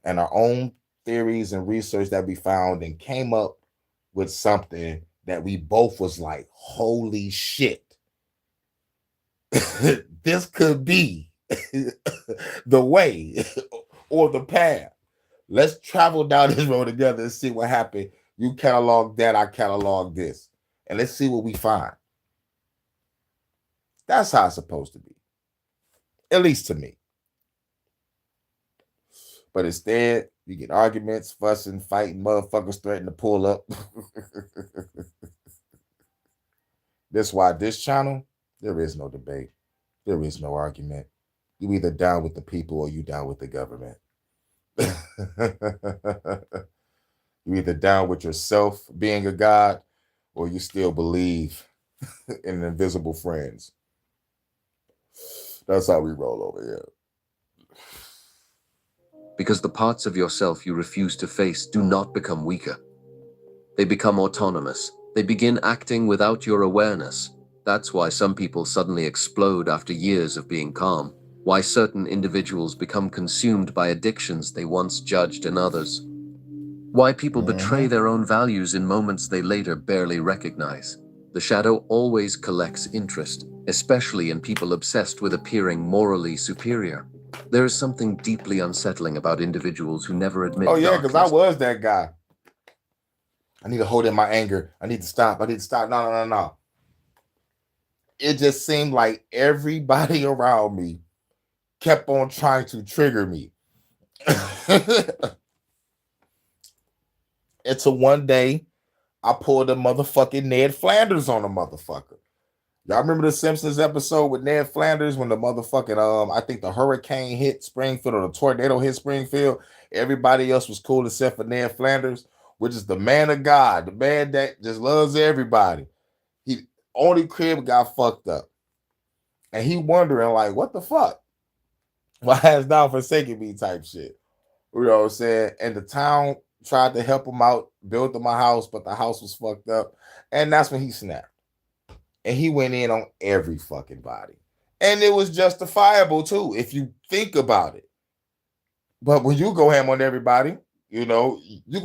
and our own theories and research that we found and came up with something that we both was like, holy shit. This could be the way or the path. Let's travel down this road together and see what happened. You catalog that, I catalog this. And let's see what we find. That's how it's supposed to be. At least to me. But instead, you get arguments, fussing, fighting, motherfuckers threatening to pull up. That's why this channel, there is no debate. There is no argument. You either down with the people or you down with the government. You either down with yourself being a god or you still believe in invisible friends. That's how we roll over here. Because the parts of yourself you refuse to face do not become weaker. They become autonomous. They begin acting without your awareness. That's why some people suddenly explode after years of being calm. Why certain individuals become consumed by addictions they once judged in others. Why people betray their own values in moments they later barely recognize. The shadow always collects interest, especially in people obsessed with appearing morally superior. There is something deeply unsettling about individuals who never admit Oh, yeah, because I darkness. was that guy. I need to hold in my anger. I need to stop. I need to stop. No. It just seemed like everybody around me kept on trying to trigger me. Until one day, I pulled a motherfucking Ned Flanders on a motherfucker. Y'all remember the Simpsons episode with Ned Flanders when the motherfucking I think the hurricane hit Springfield or the tornado hit Springfield? Everybody else was cool except for Ned Flanders, which is the man of God, the man that just loves everybody. He only crib got fucked up. And he wondering, like, what the fuck? Why has thou forsaken me type shit? You know what I'm saying? And the town tried to help him out, build him a house, but the house was fucked up. And that's when he snapped. And he went in on every fucking body. And it was justifiable too, if you think about it. But when you go ham on everybody, you go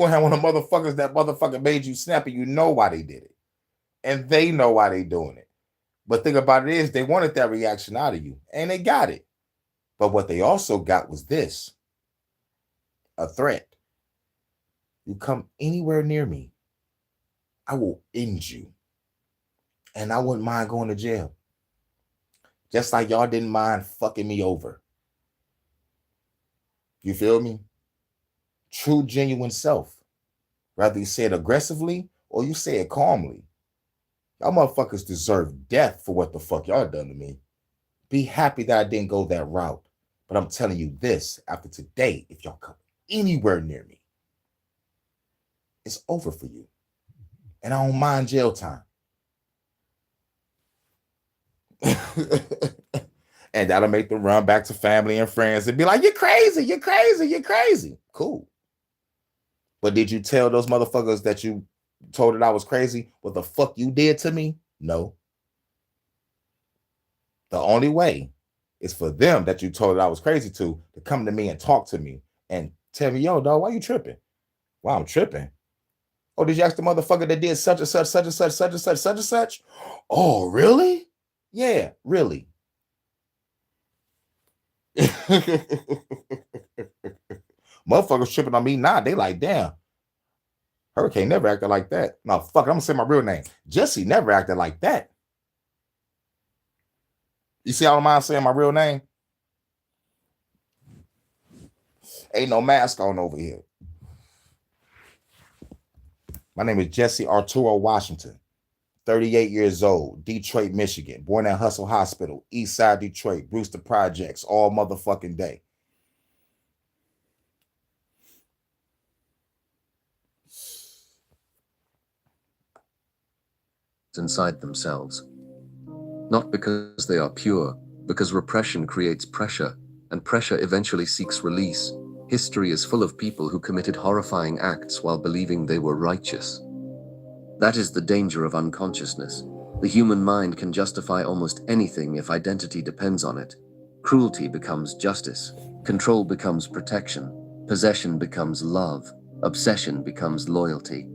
ham on the motherfuckers that motherfucker made you snap, and you know why they did it. And they know why they doing it. But think about it is they wanted that reaction out of you, and they got it. But what they also got was this: a threat. You come anywhere near me, I will end you. And I wouldn't mind going to jail. Just like y'all didn't mind fucking me over. You feel me? True, genuine self. Whether you say it aggressively or you say it calmly. Y'all motherfuckers deserve death for what the fuck y'all done to me. Be happy that I didn't go that route. But I'm telling you this, after today, if y'all come anywhere near me, it's over for you. And I don't mind jail time. And that'll make them run back to family and friends and be like, you're crazy, you're crazy, you're crazy. Cool. But did you tell those motherfuckers that you told that I was crazy what the fuck you did to me? No. The only way is for them that you told that I was crazy to come to me and talk to me and tell me, yo, dog, why you tripping? Why I'm tripping? Oh, did you ask the motherfucker that did such and such, such and such, such and such, such and such? Oh, really? Yeah, really. Motherfuckers tripping on me now. They like, damn, Hurricane never acted like that. No, fuck it, I'm gonna say my real name. Jesse never acted like that. You see, I don't mind saying my real name. Ain't no mask on over here. My name is Jesse Arturo Washington, 38 years old, Detroit, Michigan, born at Hustle Hospital, East Side Detroit, Brewster Projects, all motherfucking day. Inside themselves. Not because they are pure, because repression creates pressure, and pressure eventually seeks release. History is full of people who committed horrifying acts while believing they were righteous. That is the danger of unconsciousness. The human mind can justify almost anything if identity depends on it. Cruelty becomes justice. Control becomes protection. Possession becomes love. Obsession becomes loyalty.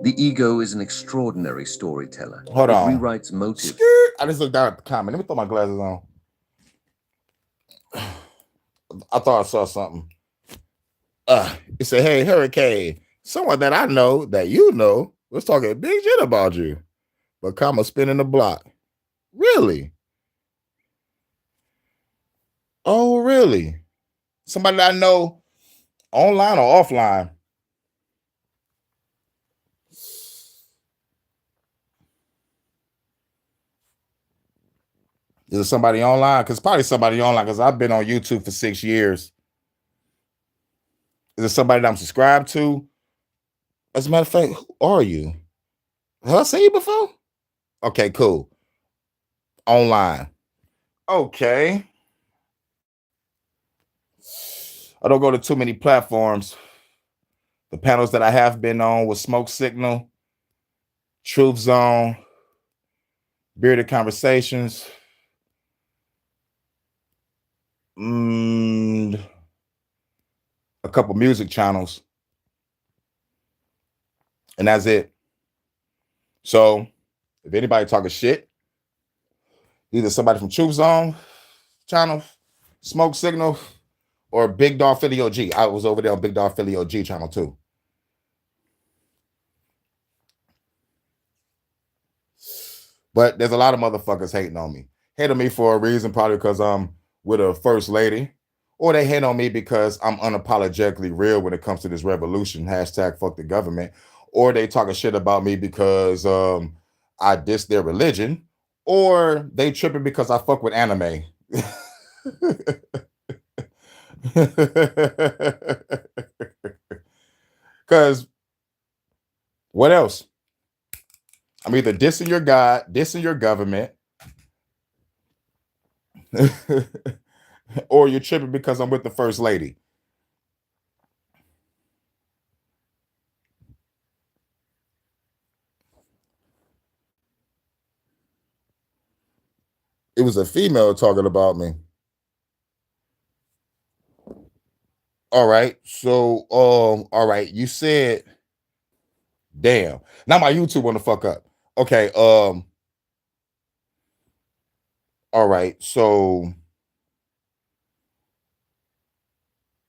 The ego is an extraordinary storyteller. Hold It on. rewrites motives. I just looked down at the comment. Let me throw my glasses on. I thought I saw something. It said, hey, Hurricane, someone that I know that you know was talking big shit about you. But comma spinning the block. Really? Oh, really? Somebody that I know Online or offline? Is it somebody online? Because probably somebody online. Because I've been on YouTube for 6 years. Is it somebody that I'm subscribed to? As a matter of fact, who are you? Have I seen you before? Okay, cool. Online. Okay. I don't go to too many platforms. The panels that I have been on was Smoke Signal, Truth Zone, Bearded Conversations, mm, a couple music channels, and that's it. So if anybody talking shit, either somebody from Truth Zone channel, Smoke Signal, or Big Dog Philly OG. I was over there on Big Dog Philly OG channel too. But there's a lot of motherfuckers hating on me. Hate on me for a reason, probably because I'm with a first lady. Or they hate on me because I'm unapologetically real when it comes to this revolution. Hashtag fuck the government. Or they talking shit about me because I diss their religion. Or they tripping because I fuck with anime. Because what else? I'm either dissing your God, dissing your government, or you're tripping because I'm with the first lady. It was a female talking about me. All right. So, all right, you said, damn. Now my YouTube want to fuck up. Okay, all right. So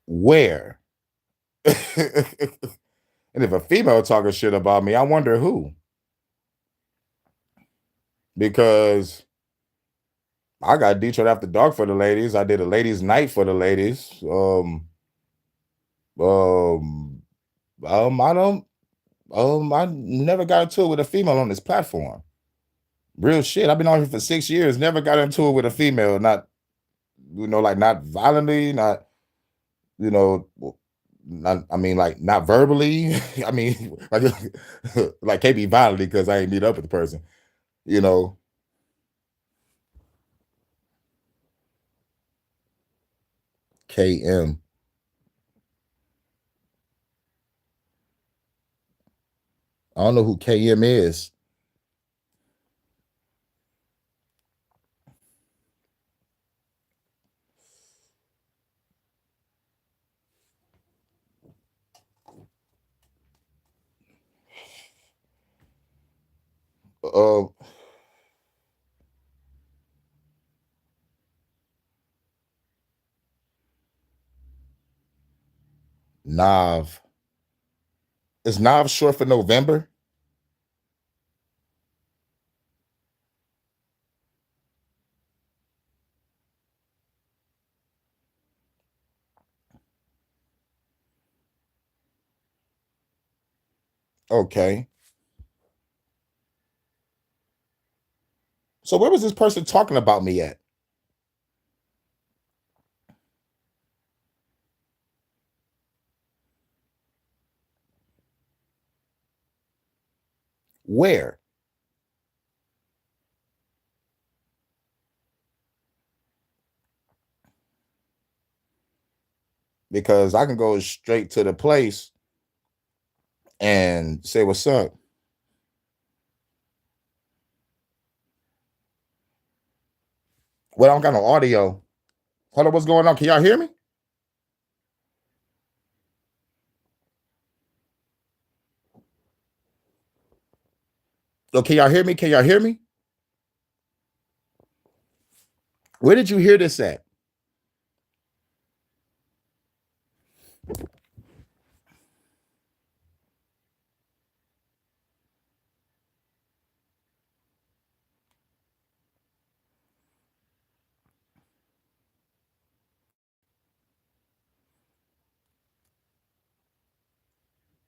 where? And if a female talking shit about me, I wonder who. Because I got Detroit After Dark for the ladies. I did a ladies' night for the ladies. Um, I don't. I never got into it with a female on this platform. Real shit. I've been on here for 6 years. Never got into it with a female. Not, like not violently. Not, you know, not. I mean, like not verbally. I mean, like can't be violently because I ain't meet up with the person. You know, KM. I don't know who KM is. Uh, Nav. Is Nav short for November? Okay. So where was this person talking about me at? Where? Because I can go straight to the place and say what's up. Well, I don't got no audio. Hold on, what's going on? Can y'all hear me? Oh, can y'all hear me? Can y'all hear me? Where did you hear this at?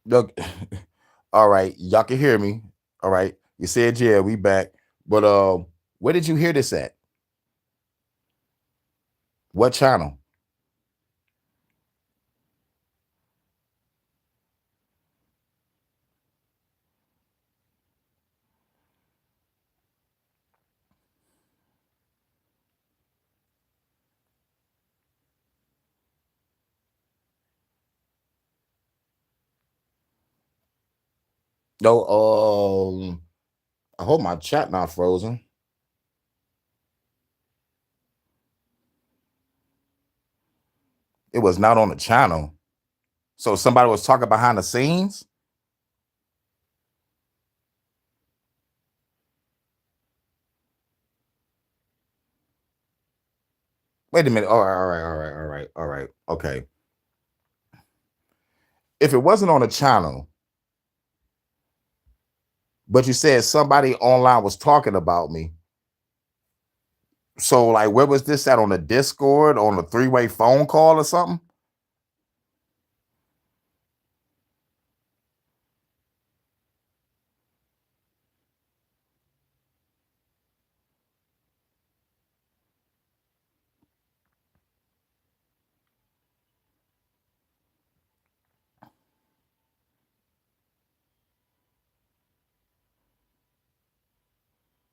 Look, all right, y'all can hear me. All right, you said yeah, we back. But where did you hear this at? What channel? No, I hope my chat not frozen. It was not on the channel. So somebody was talking behind the scenes. Wait a minute. All right, all right, all right, all right, all right. Okay. If it wasn't on the channel, but you said somebody online was talking about me. So, like, where was this at, on the Discord, on a three-way phone call or something?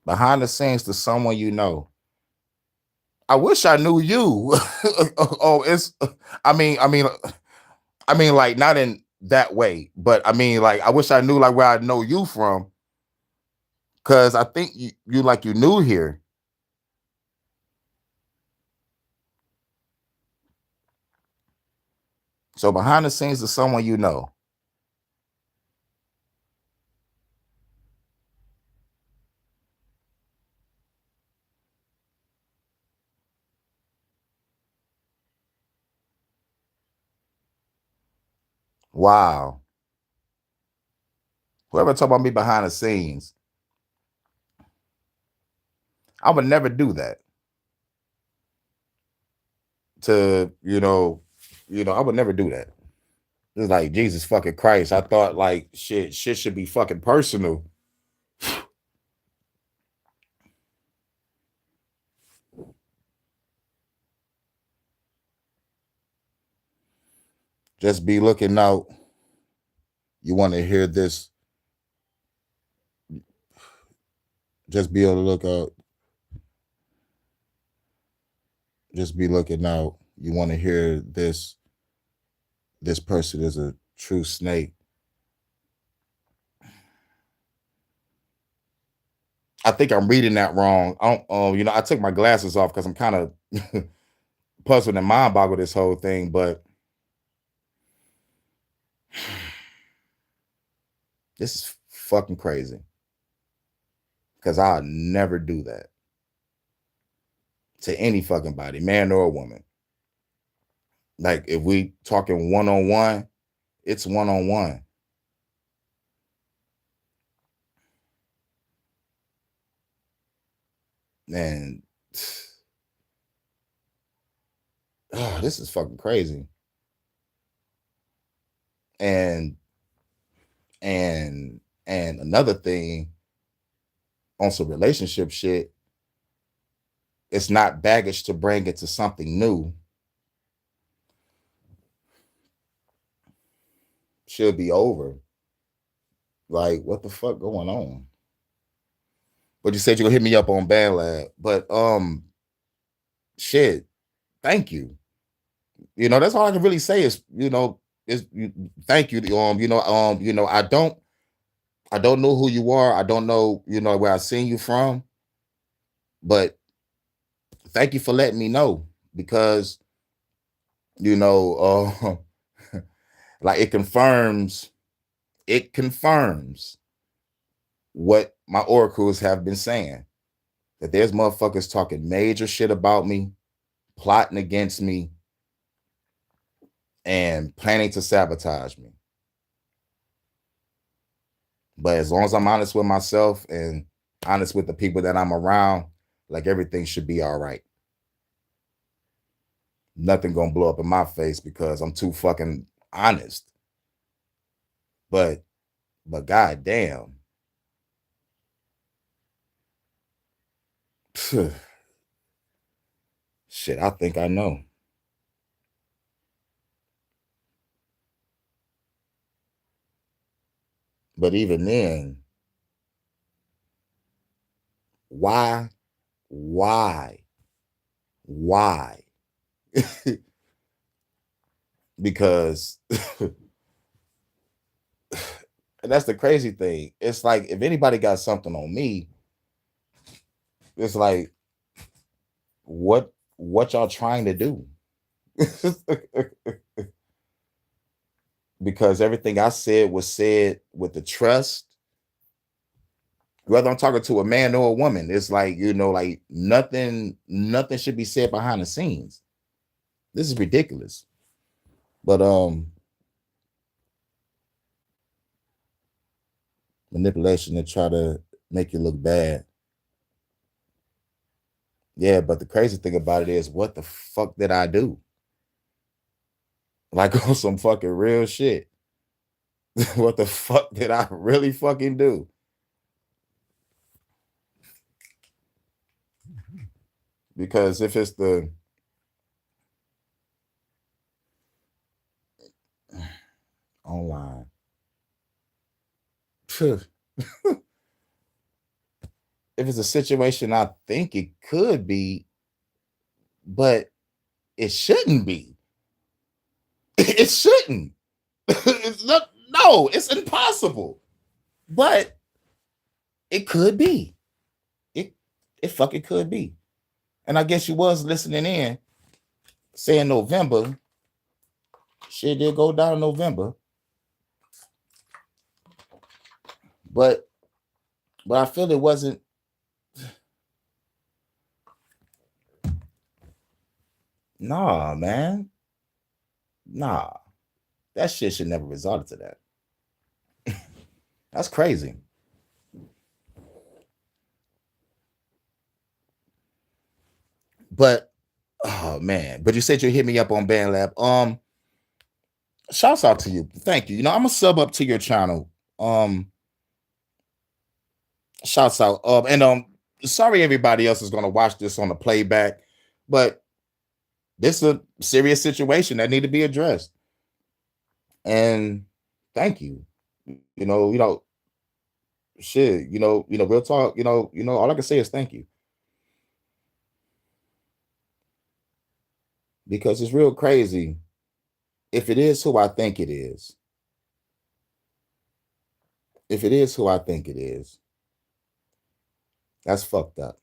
Behind the scenes to someone you know. I wish I knew you. Oh, it's. I mean, like not in that way, but I mean, like I wish I knew like where I know you from, because I think you like you new here. So behind the scenes to someone you know. Wow. Whoever talk about me behind the scenes, I would never do that. To I would never do that. It's like Jesus fucking Christ. I thought like shit should be fucking personal. Just be looking out. You want to hear this? Just be on the lookout. Just be looking out. You want to hear this? This person is a true snake. I think I'm reading that wrong. I don't. I took my glasses off because I'm kind of puzzled and mind boggled this whole thing. But this is fucking crazy because I'll never do that to any fucking body, man or woman. Like if we talking one on one, it's one on one. And oh, this is fucking crazy. And and another thing on some relationship shit, it's not baggage to bring it to something new. Should be over. Like, what the fuck going on? But you said you're gonna hit me up on Band Lab. But shit, thank you. That's all I can really say is, thank you. I don't know who you are. I don't know, where I seen you from, but thank you for letting me know because, you know, like it confirms what my oracles have been saying, that there's motherfuckers talking major shit about me, plotting against me, and planning to sabotage me. But as long as I'm honest with myself and honest with the people that I'm around, like everything should be all right. Nothing gonna blow up in my face because I'm too fucking honest. But goddamn, shit, I think I know. But even then, why, why, why? Because and that's the crazy thing. It's like if anybody got something on me, it's like what y'all trying to do? Because everything I said was said with the trust. Whether I'm talking to a man or a woman, it's like, like nothing should be said behind the scenes. This is ridiculous. But manipulation to try to make you look bad. Yeah, but the crazy thing about it is, what the fuck did I do? Like on some fucking real shit. What the fuck did I really fucking do? Because if it's the online, if it's a situation I think it could be, but it shouldn't be. It shouldn't. It's not. No, it's impossible. But it could be. It it fucking could be. And I guess you was listening in, saying November. Shit did go down in November, but I feel it wasn't. Nah, man. Nah, that shit should never result to that. That's crazy. But oh man, but you said you hit me up on BandLab. Shouts out to you. Thank you. I'm gonna sub up to your channel. Um, Shouts out. And sorry everybody else is gonna watch this on the playback, but this is a serious situation that need to be addressed. And thank you. You know, you know, shit. Real talk. All I can say is thank you, because it's real crazy. If it is who I think it is, if it is who I think it is, that's fucked up.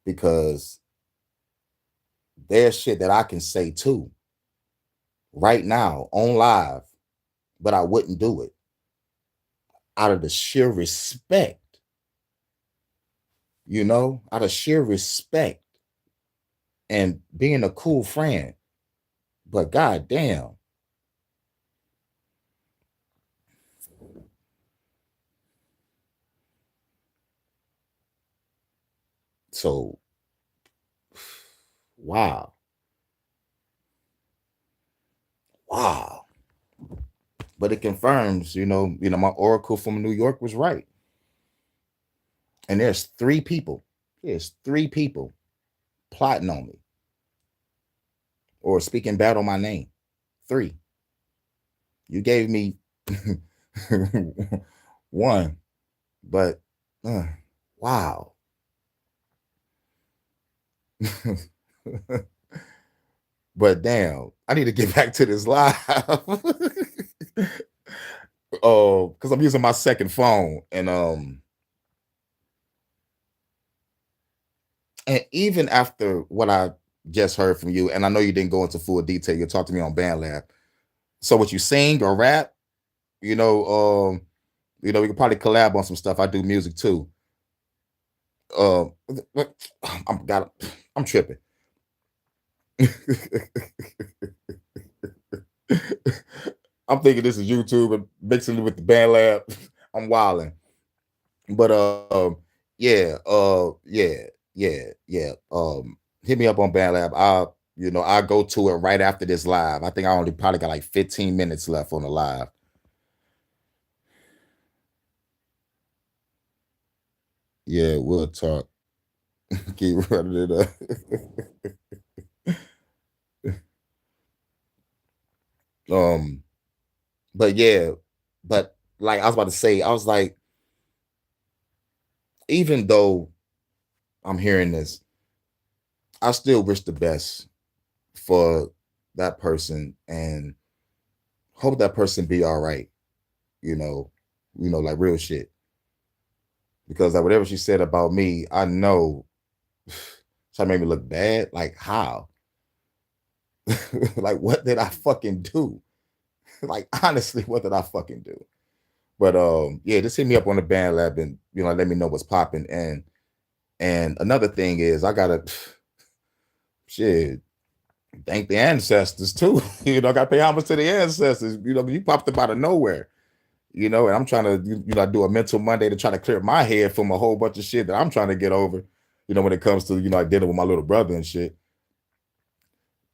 Because there's shit that I can say too right now on live, but I wouldn't do it out of the sheer respect, out of sheer respect and being a cool friend. But goddamn. So wow. Wow. But it confirms, my oracle from New York was right. And there's three people. There's three people plotting on me or speaking bad on my name. Three. You gave me one, but wow. But damn, I need to get back to this live. Oh, because I'm using my second phone, and even after what I just heard from you, and I know you didn't go into full detail, you talked to me on BandLab. So what you sing or rap, you know, um, we could probably collab on some stuff. I do music too. Uh, I'm tripping. I'm thinking this is YouTube and mixing it with the BandLab. I'm wilding. But yeah, yeah, yeah, yeah. Hit me up on BandLab. I go to it right after this live. I think I only probably got like 15 minutes left on the live. Yeah, we'll talk. Keep running it up. um, but yeah, but like I was about to say, I was like, even though I'm hearing this, I still wish the best for that person and hope that person be all right, you know, like real shit. Because like whatever she said about me, I know she made me look bad. Like how? Like what did I fucking do? Like honestly, what did I fucking do? But yeah, just hit me up on the band lab and let me know what's popping. And another thing is I gotta shit thank the ancestors too. I gotta pay homage to the ancestors. You popped up out of nowhere. And I'm trying to do a mental Monday to try to clear my head from a whole bunch of shit that I'm trying to get over. When it comes to like dealing with my little brother and shit.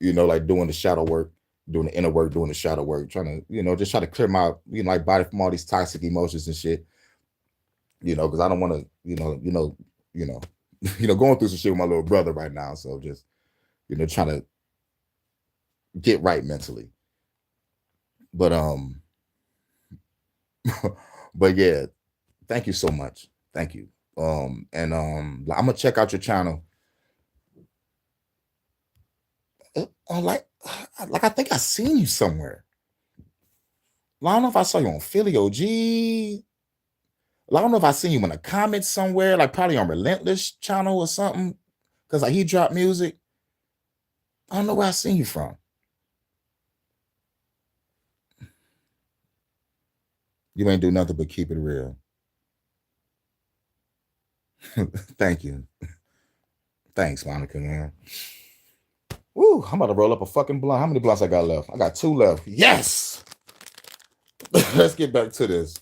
Like doing the shadow work, doing the inner work, doing the shadow work, trying to just try to clear my like body from all these toxic emotions and shit. Because I don't want to going through some shit with my little brother right now. So just trying to get right mentally. But but yeah, thank you so much. Thank you. And I'm gonna check out your channel. Like I think I seen you somewhere. I don't know if I saw you on Philly OG. I don't know if I seen you in the comments somewhere, like probably on Relentless channel or something. Cause like he dropped music. I don't know where I seen you from. You ain't do nothing but keep it real. Thank you. Thanks, Monica, man. Woo, I'm about to roll up a fucking blunt. How many blunts I got left? I got 2 left. Yes. Let's get back to this.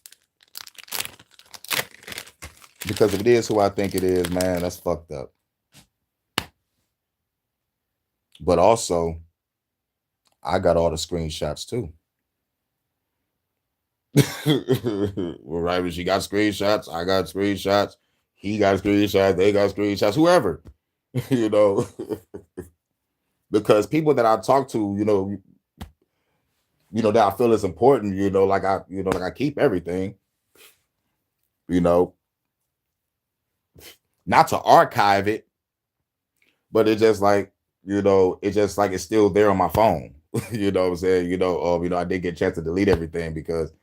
Because if it is who I think it is, man, that's fucked up. But also, I got all the screenshots too. Well, right, when she got screenshots, I got screenshots, he got screenshots, they got screenshots, whoever, you know, because people that I talk to, that I feel is important, like I keep everything, you know, not to archive it, but it's just like, it's just like it's still there on my phone. You know what I'm saying? I did get a chance to delete everything because,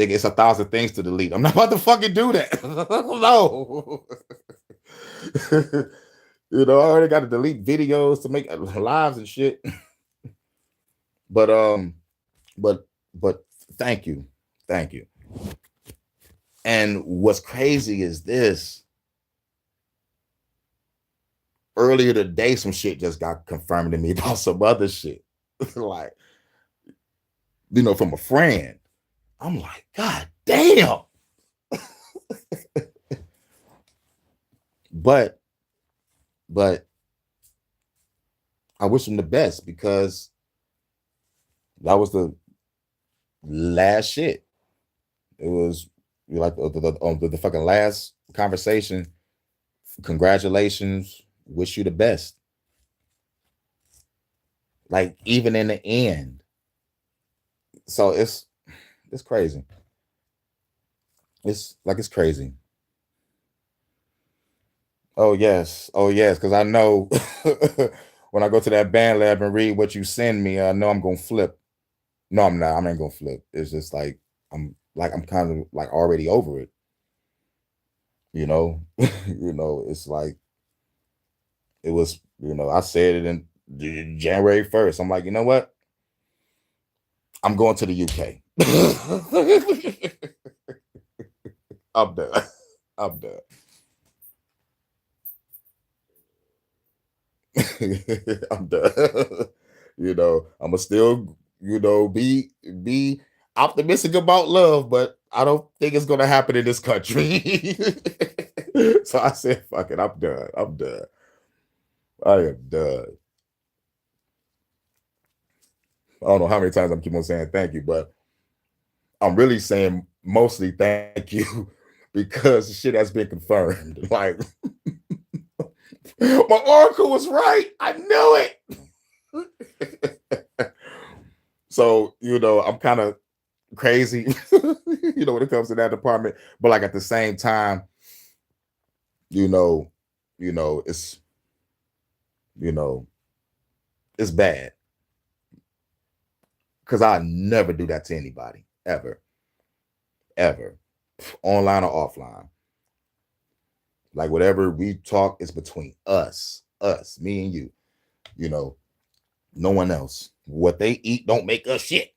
it's 1,000 things to delete. I'm not about to fucking do that. No. I already got to delete videos to make lives and shit. But but but thank you. Thank you. And what's crazy is this. Earlier today, some shit just got confirmed to me about some other shit. Like, from a friend. I'm like, God damn. But I wish him the best because that was the last shit. It was like the fucking last conversation. Congratulations. Wish you the best. Like even in the end. So it's crazy. It's crazy. Oh yes, because I know when I go to that band lab and read what you send me, I know I'm gonna flip. No, I'm not. I ain't gonna flip. It's just I'm kind of like already over it. It's like it was. I said it in January 1st. I'm like, you know what? I'm going to the UK. I'm done. I'm done. I'm done. I'ma still, be optimistic about love, but I don't think it's gonna happen in this country. So I said, fuck it, I'm done. I'm done. I am done. I don't know how many times I'm keep on saying thank you, but I'm really saying mostly thank you because shit has been confirmed. Like my oracle was right. I knew it. So, I'm kind of crazy, when it comes to that department. But like at the same time, you know, it's you know, it's bad because I never do that to anybody ever, ever, online or offline. Like whatever we talk is between us, me and you. You know, no one else. What they eat don't make us shit.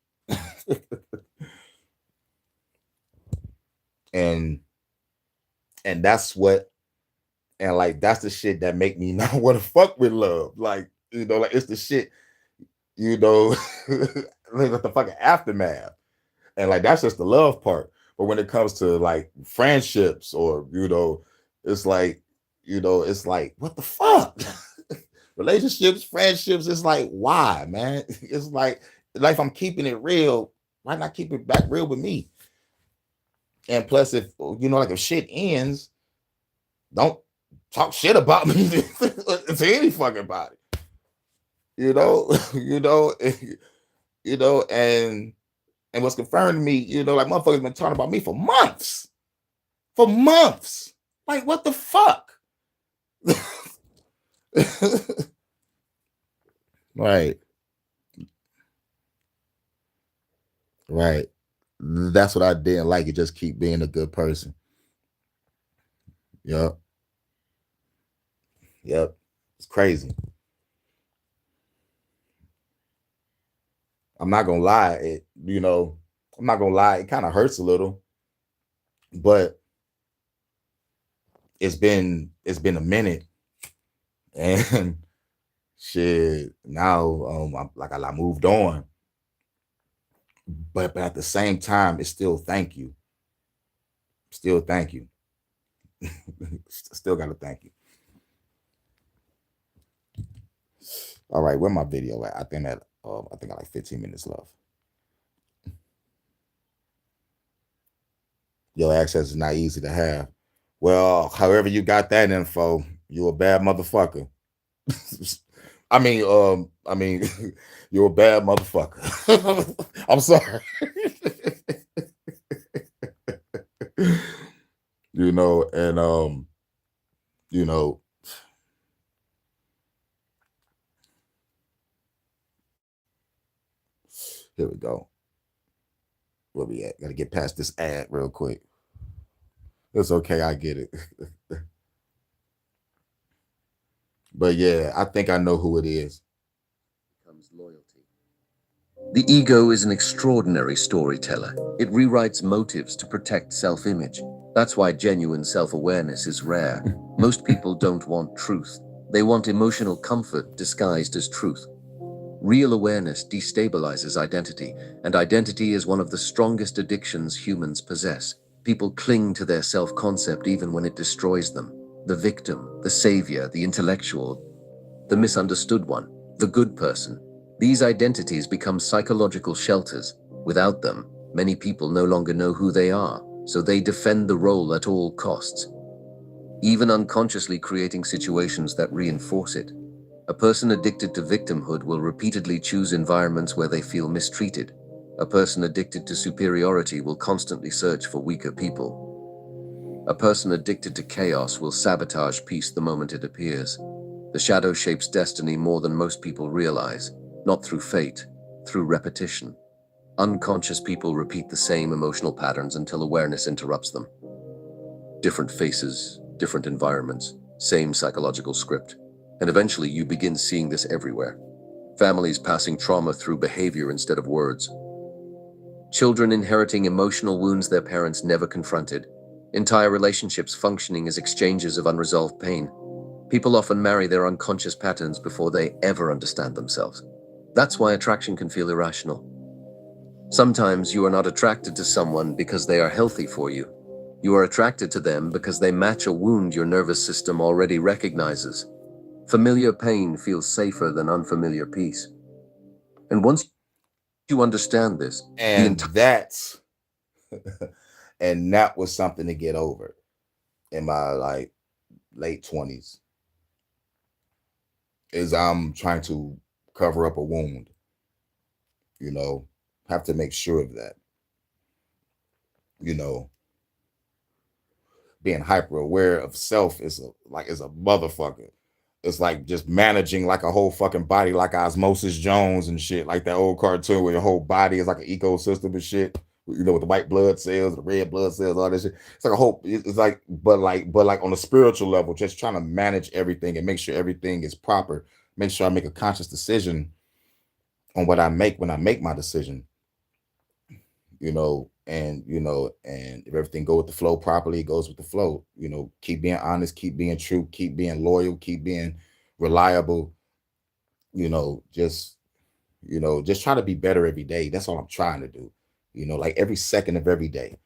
and and that's what and like that's the shit that make me not want to fuck with love. Like, like it's the shit, you know, like the fucking aftermath. And like that's just the love part. But when it comes to like friendships or it's like what the fuck? Relationships, friendships, it's like why, man? It's like if I'm keeping it real, why not keep it back real with me? And plus, if like if shit ends, don't talk shit about me to any fucking body. You know, and what's confirmed to me, like motherfuckers been talking about me for months. For months. Like what the fuck? Right. Right. That's what I didn't like. It just keep being a good person. Yep. Yep. It's crazy. I'm not gonna lie. I'm not gonna lie. It kind of hurts a little, but it's been a minute, and shit. Now, I moved on, but at the same time, it's still thank you. Still thank you. Still gotta thank you. All right, where my video at? I think I like 15 minutes left. Your access is not easy to have. Well, however you got that info, you a bad motherfucker. I mean, you're a bad motherfucker. I'm sorry. And you know, here we go. Where we at? Gotta get past this ad real quick. It's okay, I get it. But yeah, I think I know who it is. Comes loyalty. The ego is an extraordinary storyteller. It rewrites motives to protect self-image. That's why genuine self-awareness is rare. Most people don't want truth. They want emotional comfort disguised as truth. Real awareness destabilizes identity, and identity is one of the strongest addictions humans possess. People cling to their self-concept even when it destroys them. The victim, the savior, the intellectual, the misunderstood one, the good person. These identities become psychological shelters. Without them, many people no longer know who they are, so they defend the role at all costs, even unconsciously creating situations that reinforce it. A person addicted to victimhood will repeatedly choose environments where they feel mistreated. A person addicted to superiority will constantly search for weaker people. A person addicted to chaos will sabotage peace the moment it appears. The shadow shapes destiny more than most people realize, not through fate, through repetition. Unconscious people repeat the same emotional patterns until awareness interrupts them. Different faces, different environments, same psychological script. And eventually you begin seeing this everywhere. Families passing trauma through behavior instead of words. Children inheriting emotional wounds their parents never confronted. Entire relationships functioning as exchanges of unresolved pain. People often marry their unconscious patterns before they ever understand themselves. That's why attraction can feel irrational. Sometimes you are not attracted to someone because they are healthy for you. You are attracted to them because they match a wound your nervous system already recognizes. Familiar pain feels safer than unfamiliar peace. And once you understand this, the And entire that's and that was something to get over in my like late 20s is I'm trying to cover up a wound, you know, have to make sure of that, you know, being hyper aware of self is a motherfucker. It's like just managing like a whole fucking body, like Osmosis Jones and shit, like that old cartoon where your whole body is like an ecosystem and shit. You know, with the white blood cells, the red blood cells, all this shit. It's like a whole. It's like, but like on a spiritual level, just trying to manage everything and make sure everything is proper. Make sure I make a conscious decision on what I make when I make my decision. And if everything go with the flow properly, it goes with the flow. Keep being honest, keep being true, keep being loyal, keep being reliable. Just try to be better every day. That's all I'm trying to do. Like every second of every day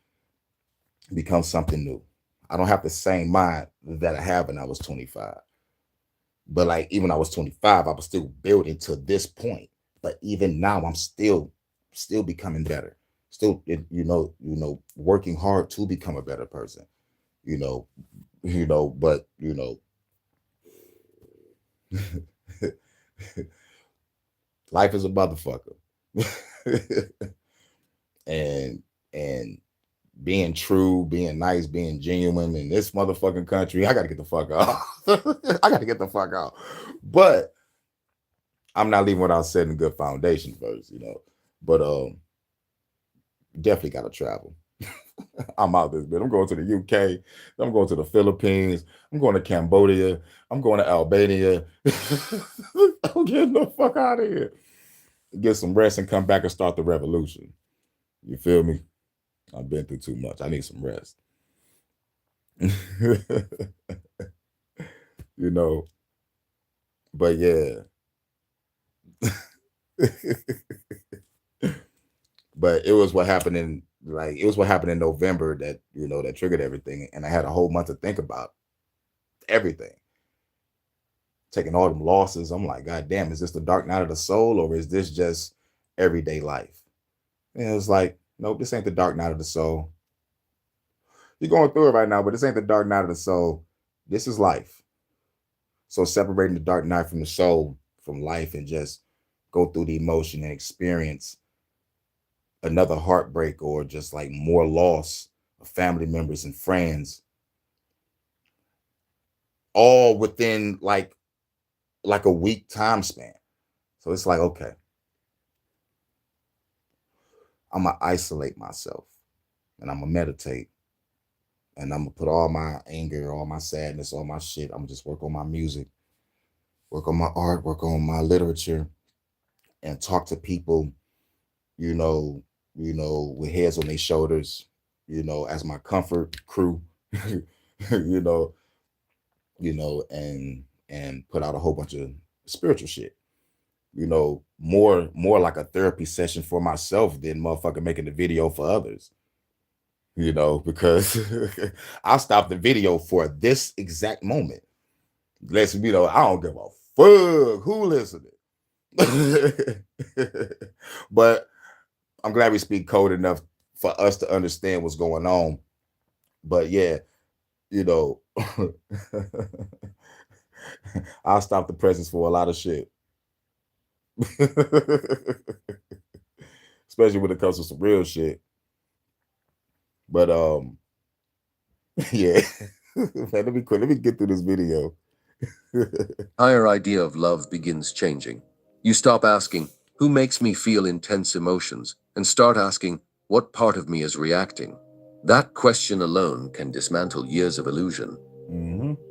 becomes something new. I don't have the same mind that I have when I was 25. But like even when I was 25, I was still building to this point. But even now, I'm still becoming better. Still, working hard to become a better person. You know, but life is a motherfucker. and and being true, being nice, being genuine in this motherfucking country, I gotta get the fuck out. I gotta get the fuck out. But I'm not leaving without setting a good foundation first, But definitely gotta travel. I'm out this bit. I'm going to the UK. I'm going to the Philippines. I'm going to Cambodia. I'm going to Albania. I'm getting the fuck out of here. Get some rest and come back and start the revolution. You feel me? I've been through too much. I need some rest. you know, but yeah. But it was what happened in November that triggered everything. And I had a whole month to think about everything. Taking all them losses. I'm like, God damn, is this the dark night of the soul or is this just everyday life? And it was like, nope, this ain't the dark night of the soul. You're going through it right now, but this ain't the dark night of the soul. This is life. So separating the dark night from the soul, from life, and just go through the emotion and experience another heartbreak or just like more loss of family members and friends, all within like a week time span. So it's like, okay, I'm gonna isolate myself and I'm gonna meditate and I'm gonna put all my anger, all my sadness, all my shit. I'm gonna just work on my music, work on my art, work on my literature, and talk to people, you know, with heads on their shoulders, as my comfort crew, you know, and put out a whole bunch of spiritual shit. More like a therapy session for myself than motherfucking making the video for others. Because I stopped the video for this exact moment. I don't give a fuck who listening. But I'm glad we speak code enough for us to understand what's going on. But yeah, you know, I'll stop the presence for a lot of shit. Especially when it comes to some real shit. But yeah. Man, let me quit. Let me get through this video. Higher idea of love begins changing. You stop asking, who makes me feel intense emotions, and start asking, what part of me is reacting? That question alone can dismantle years of illusion.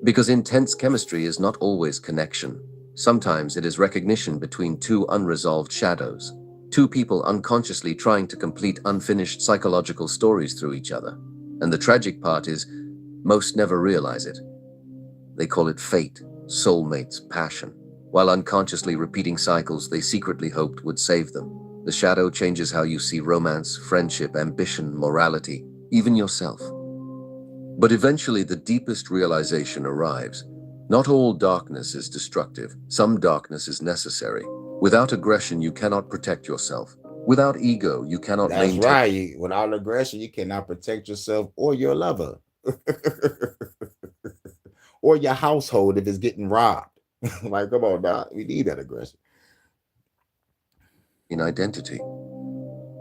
Because intense chemistry is not always connection. Sometimes it is recognition between two unresolved shadows, two people unconsciously trying to complete unfinished psychological stories through each other. And the tragic part is, most never realize it. They call it fate, soulmates, passion, while unconsciously repeating cycles they secretly hoped would save them. The shadow changes how you see romance, friendship, ambition, morality, even yourself. But eventually the deepest realization arrives. Not all darkness is destructive. Some darkness is necessary. Without aggression, you cannot protect yourself. Without ego, you cannot That's maintain. right. Without aggression, you cannot protect yourself or your lover. Or your household if it's getting robbed. Like, come on now. We need that aggression. In identity.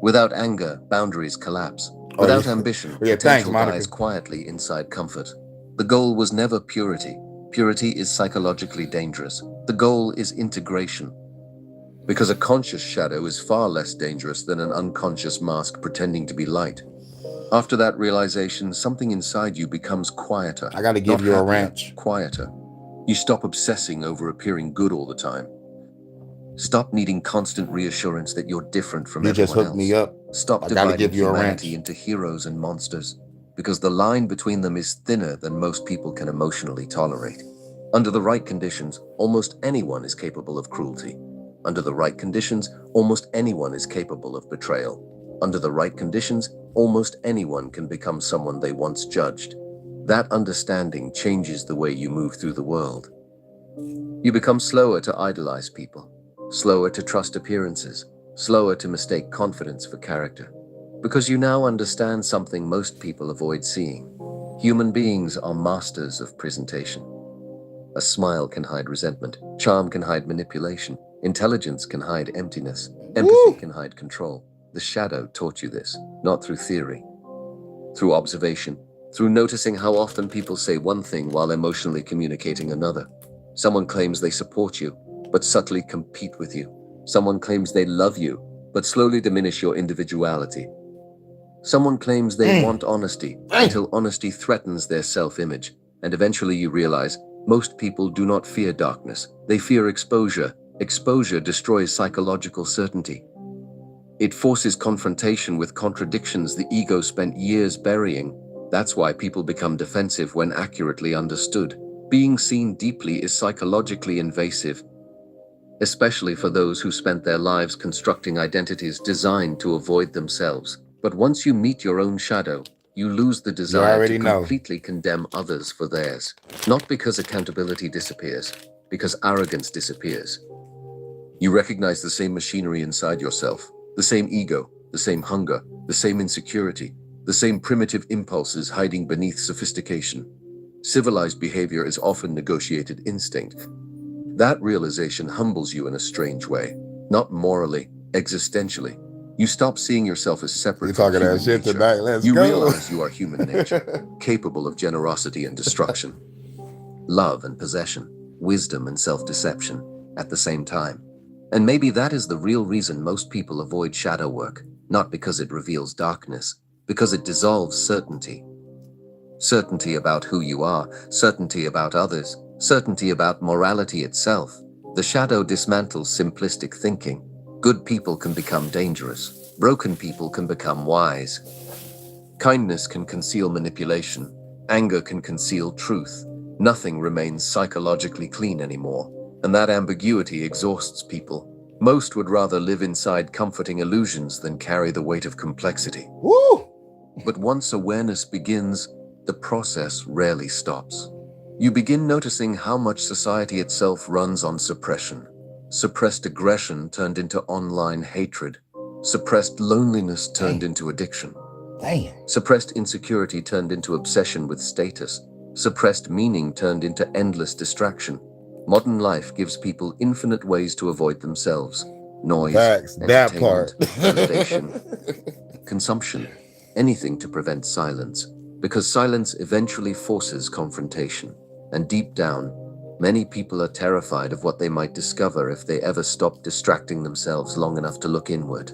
Without anger, boundaries collapse. Oh, Without yeah. ambition, Yeah, thanks, potential Monica. dies quietly inside comfort. The goal was never purity. Purity is psychologically dangerous. The goal is integration. Because a conscious shadow is far less dangerous than an unconscious mask pretending to be light. After that realization, something inside you becomes quieter. I got to give not you a happier, wrench. Quieter. You stop obsessing over appearing good all the time. Stop needing constant reassurance that you're different from You everyone just hooked else. me up. Stop I gotta dividing give you a humanity wrench. into heroes and monsters, because the line between them is thinner than most people can emotionally tolerate. Under the right conditions, almost anyone is capable of cruelty. Under the right conditions, almost anyone is capable of betrayal. Under the right conditions, almost anyone can become someone they once judged. That understanding changes the way you move through the world. You become slower to idolize people, slower to trust appearances, slower to mistake confidence for character, because you now understand something most people avoid seeing. Human beings are masters of presentation. A smile can hide resentment, charm can hide manipulation, intelligence can hide emptiness, empathy can hide control. The shadow taught you this, not through theory, through observation, through noticing how often people say one thing while emotionally communicating another. Someone claims they support you, but subtly compete with you. Someone claims they love you, but slowly diminish your individuality. Someone claims they want honesty until honesty threatens their self-image, and eventually you realize most people do not fear darkness. They fear exposure. Exposure destroys psychological certainty. It forces confrontation with contradictions the ego spent years burying. That's why people become defensive when accurately understood. Being seen deeply is psychologically invasive, especially for those who spent their lives constructing identities designed to avoid themselves. But once you meet your own shadow, you lose the desire to completely condemn others for theirs. Not because accountability disappears, because arrogance disappears. You recognize the same machinery inside yourself, the same ego, the same hunger, the same insecurity, the same primitive impulses hiding beneath sophistication. Civilized behavior is often negotiated instinct. That realization humbles you in a strange way, not morally, existentially. You stop seeing yourself as separate from human nature. You realize you are human nature, capable of generosity and destruction, love and possession, wisdom and self-deception at the same time. And maybe that is the real reason most people avoid shadow work, not because it reveals darkness, because it dissolves certainty. Certainty about who you are, certainty about others, certainty about morality itself. The shadow dismantles simplistic thinking. Good people can become dangerous. Broken people can become wise. Kindness can conceal manipulation. Anger can conceal truth. Nothing remains psychologically clean anymore, and that ambiguity exhausts people. Most would rather live inside comforting illusions than carry the weight of complexity. Woo! But once awareness begins, the process rarely stops. You begin noticing how much society itself runs on suppression. Suppressed aggression turned into online hatred. Suppressed loneliness turned into addiction. Suppressed insecurity turned into obsession with status. Suppressed meaning turned into endless distraction. Modern life gives people infinite ways to avoid themselves. Noise, entertainment, validation, consumption, anything to prevent silence. Because silence eventually forces confrontation. And deep down, many people are terrified of what they might discover if they ever stop distracting themselves long enough to look inward.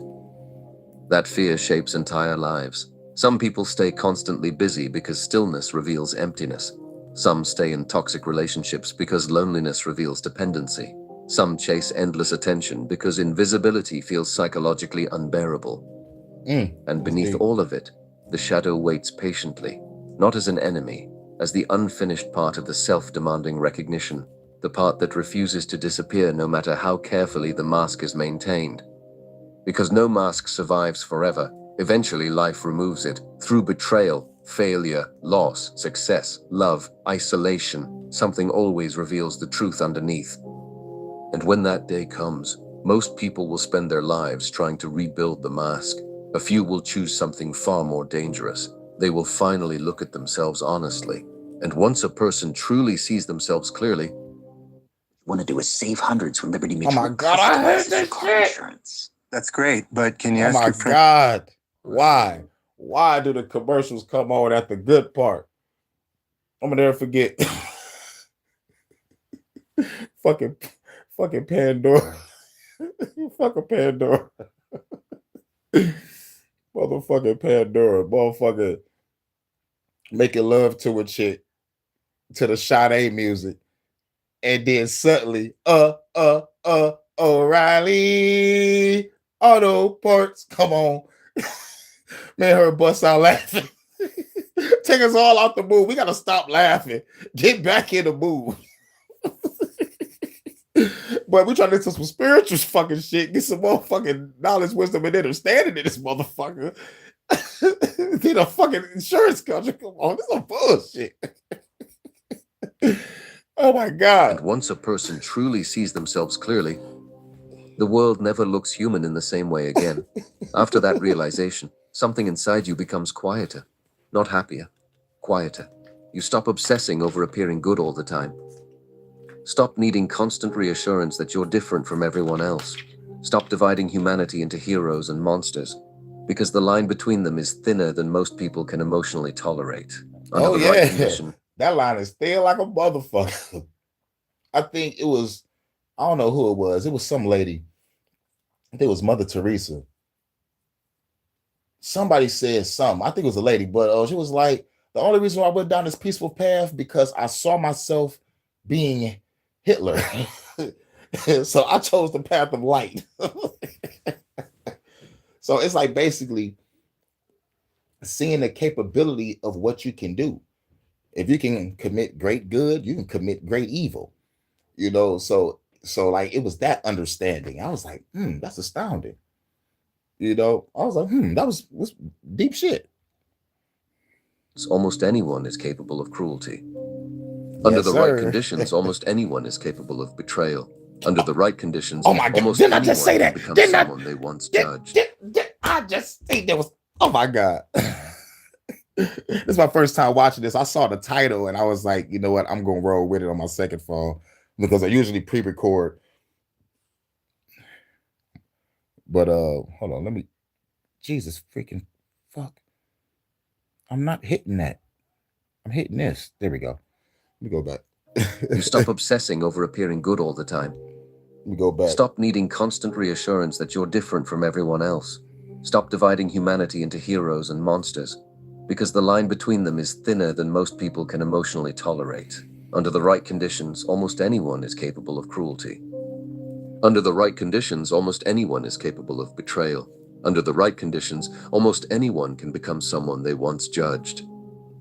That fear shapes entire lives. Some people stay constantly busy because stillness reveals emptiness. Some stay in toxic relationships because loneliness reveals dependency. Some chase endless attention because invisibility feels psychologically unbearable. And beneath all of it, the shadow waits patiently, not as an enemy, as the unfinished part of the self-demanding recognition, the part that refuses to disappear no matter how carefully the mask is maintained. Because no mask survives forever, eventually life removes it, through betrayal, Failure, loss, success, love, isolation, something always reveals the truth underneath. And when that day comes, most people will spend their lives trying to rebuild the mask. A few will choose something far more dangerous. They will finally look at themselves honestly. And once a person truly sees themselves clearly, Want to do is save hundreds when Liberty Oh Mutual my God, I hate customizes your this car shit. insurance. That's great, but can you Oh ask my your friend? God. Why? Why do the commercials come on at the good part? I'm gonna never forget. fucking Pandora. Fucking Pandora. Motherfucking Pandora. Motherfucker making love to a chick to the Sade music. And then suddenly, O'Reilly Auto Parts. Come on. Man, her bust out laughing. Take us all out the mood. We gotta stop laughing. Get back in the mood. But we trying to do some spiritual fucking shit. Get some more fucking knowledge, wisdom, and understanding in this motherfucker. Get a fucking insurance country. Come on, this is some bullshit. Oh my God. and once a person truly sees themselves clearly, the world never looks human in the same way again. After that realization, something inside you becomes quieter, not happier, quieter. You stop obsessing over appearing good all the time. Stop needing constant reassurance that you're different from everyone else. Stop dividing humanity into heroes and monsters, because the line between them is thinner than most people can emotionally tolerate. Under the right condition, that line is thin like a motherfucker. I think it was, I don't know who it was. It was some lady. I think it was Mother Teresa. Somebody said something. I think it was a lady, but she was like, the only reason why I went down this peaceful path because I saw myself being Hitler. So I chose the path of light. So it's like basically seeing the capability of what you can do. If you can commit great good, you can commit great evil. You know, so like it was that understanding. I was like, that's astounding. You know, I was like, that was deep shit. almost anyone is capable of cruelty. Under the right conditions, almost anyone is capable of betrayal. Under the right conditions, oh my God, almost didn't I anyone just say can that? become Didn't someone they once judged. I just think there was, oh my God. This is my first time watching this. I saw the title and I was like, you know what? I'm going to roll with it on my second phone because I usually pre-record. But hold on, let me, Jesus freaking fuck. I'm not hitting that. I'm hitting this. There we go. Let me go back. You stop obsessing over appearing good all the time. Let me go back. Stop needing constant reassurance that you're different from everyone else. Stop dividing humanity into heroes and monsters, because the line between them is thinner than most people can emotionally tolerate. Under the right conditions, almost anyone is capable of cruelty. Under the right conditions, almost anyone is capable of betrayal. Under the right conditions, almost anyone can become someone they once judged.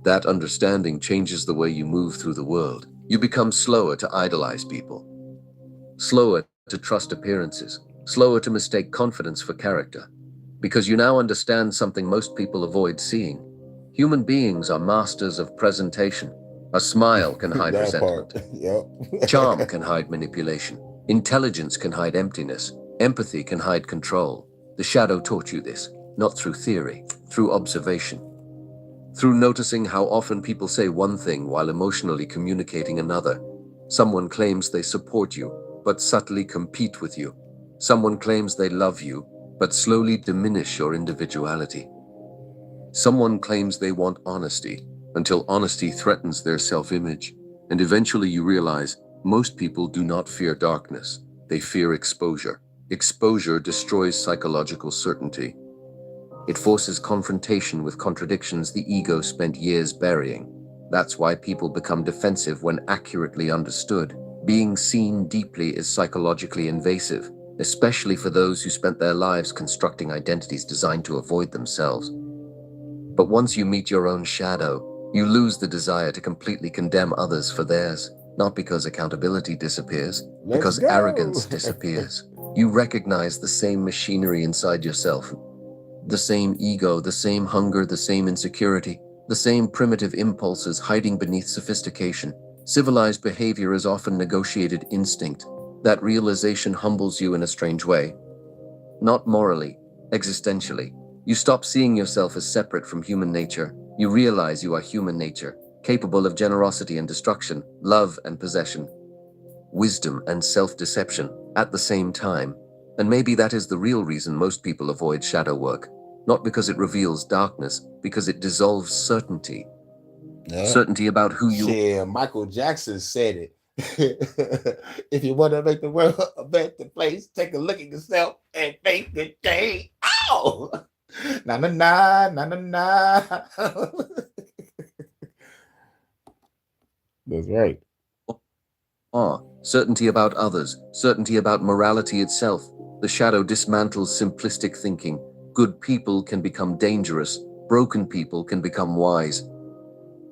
That understanding changes the way you move through the world. You become slower to idolize people, slower to trust appearances, slower to mistake confidence for character, because you now understand something most people avoid seeing. Human beings are masters of presentation. A smile can hide resentment. Yep. Charm can hide manipulation. Intelligence can hide emptiness. Empathy can hide control. The shadow taught you this, not through theory, through observation. Through noticing how often people say one thing while emotionally communicating another. Someone claims they support you, but subtly compete with you. Someone claims they love you, but slowly diminish your individuality. Someone claims they want honesty, until honesty threatens their self-image. And eventually you realize most people do not fear darkness. They fear exposure. Exposure destroys psychological certainty. It forces confrontation with contradictions the ego spent years burying. That's why people become defensive when accurately understood. Being seen deeply is psychologically invasive, especially for those who spent their lives constructing identities designed to avoid themselves. But once you meet your own shadow, you lose the desire to completely condemn others for theirs, not because accountability disappears, because arrogance disappears. You recognize the same machinery inside yourself, the same ego, the same hunger, the same insecurity. The same primitive impulses hiding beneath sophistication. Civilized behavior is often negotiated instinct. That realization humbles you in a strange way. Not morally, existentially. You stop seeing yourself as separate from human nature. You realize you are human nature, capable of generosity and destruction, love and possession, wisdom and self-deception at the same time. And maybe that is the real reason most people avoid shadow work. Not because it reveals darkness, because it dissolves certainty. Yeah. Certainty about who you are. Yeah, Michael Jackson said it. If you want to make the world a better place, take a look at yourself and make the change. Ow! Na na na na na na. That's right. Certainty about others, certainty about morality itself. The shadow dismantles simplistic thinking. Good people can become dangerous. Broken people can become wise.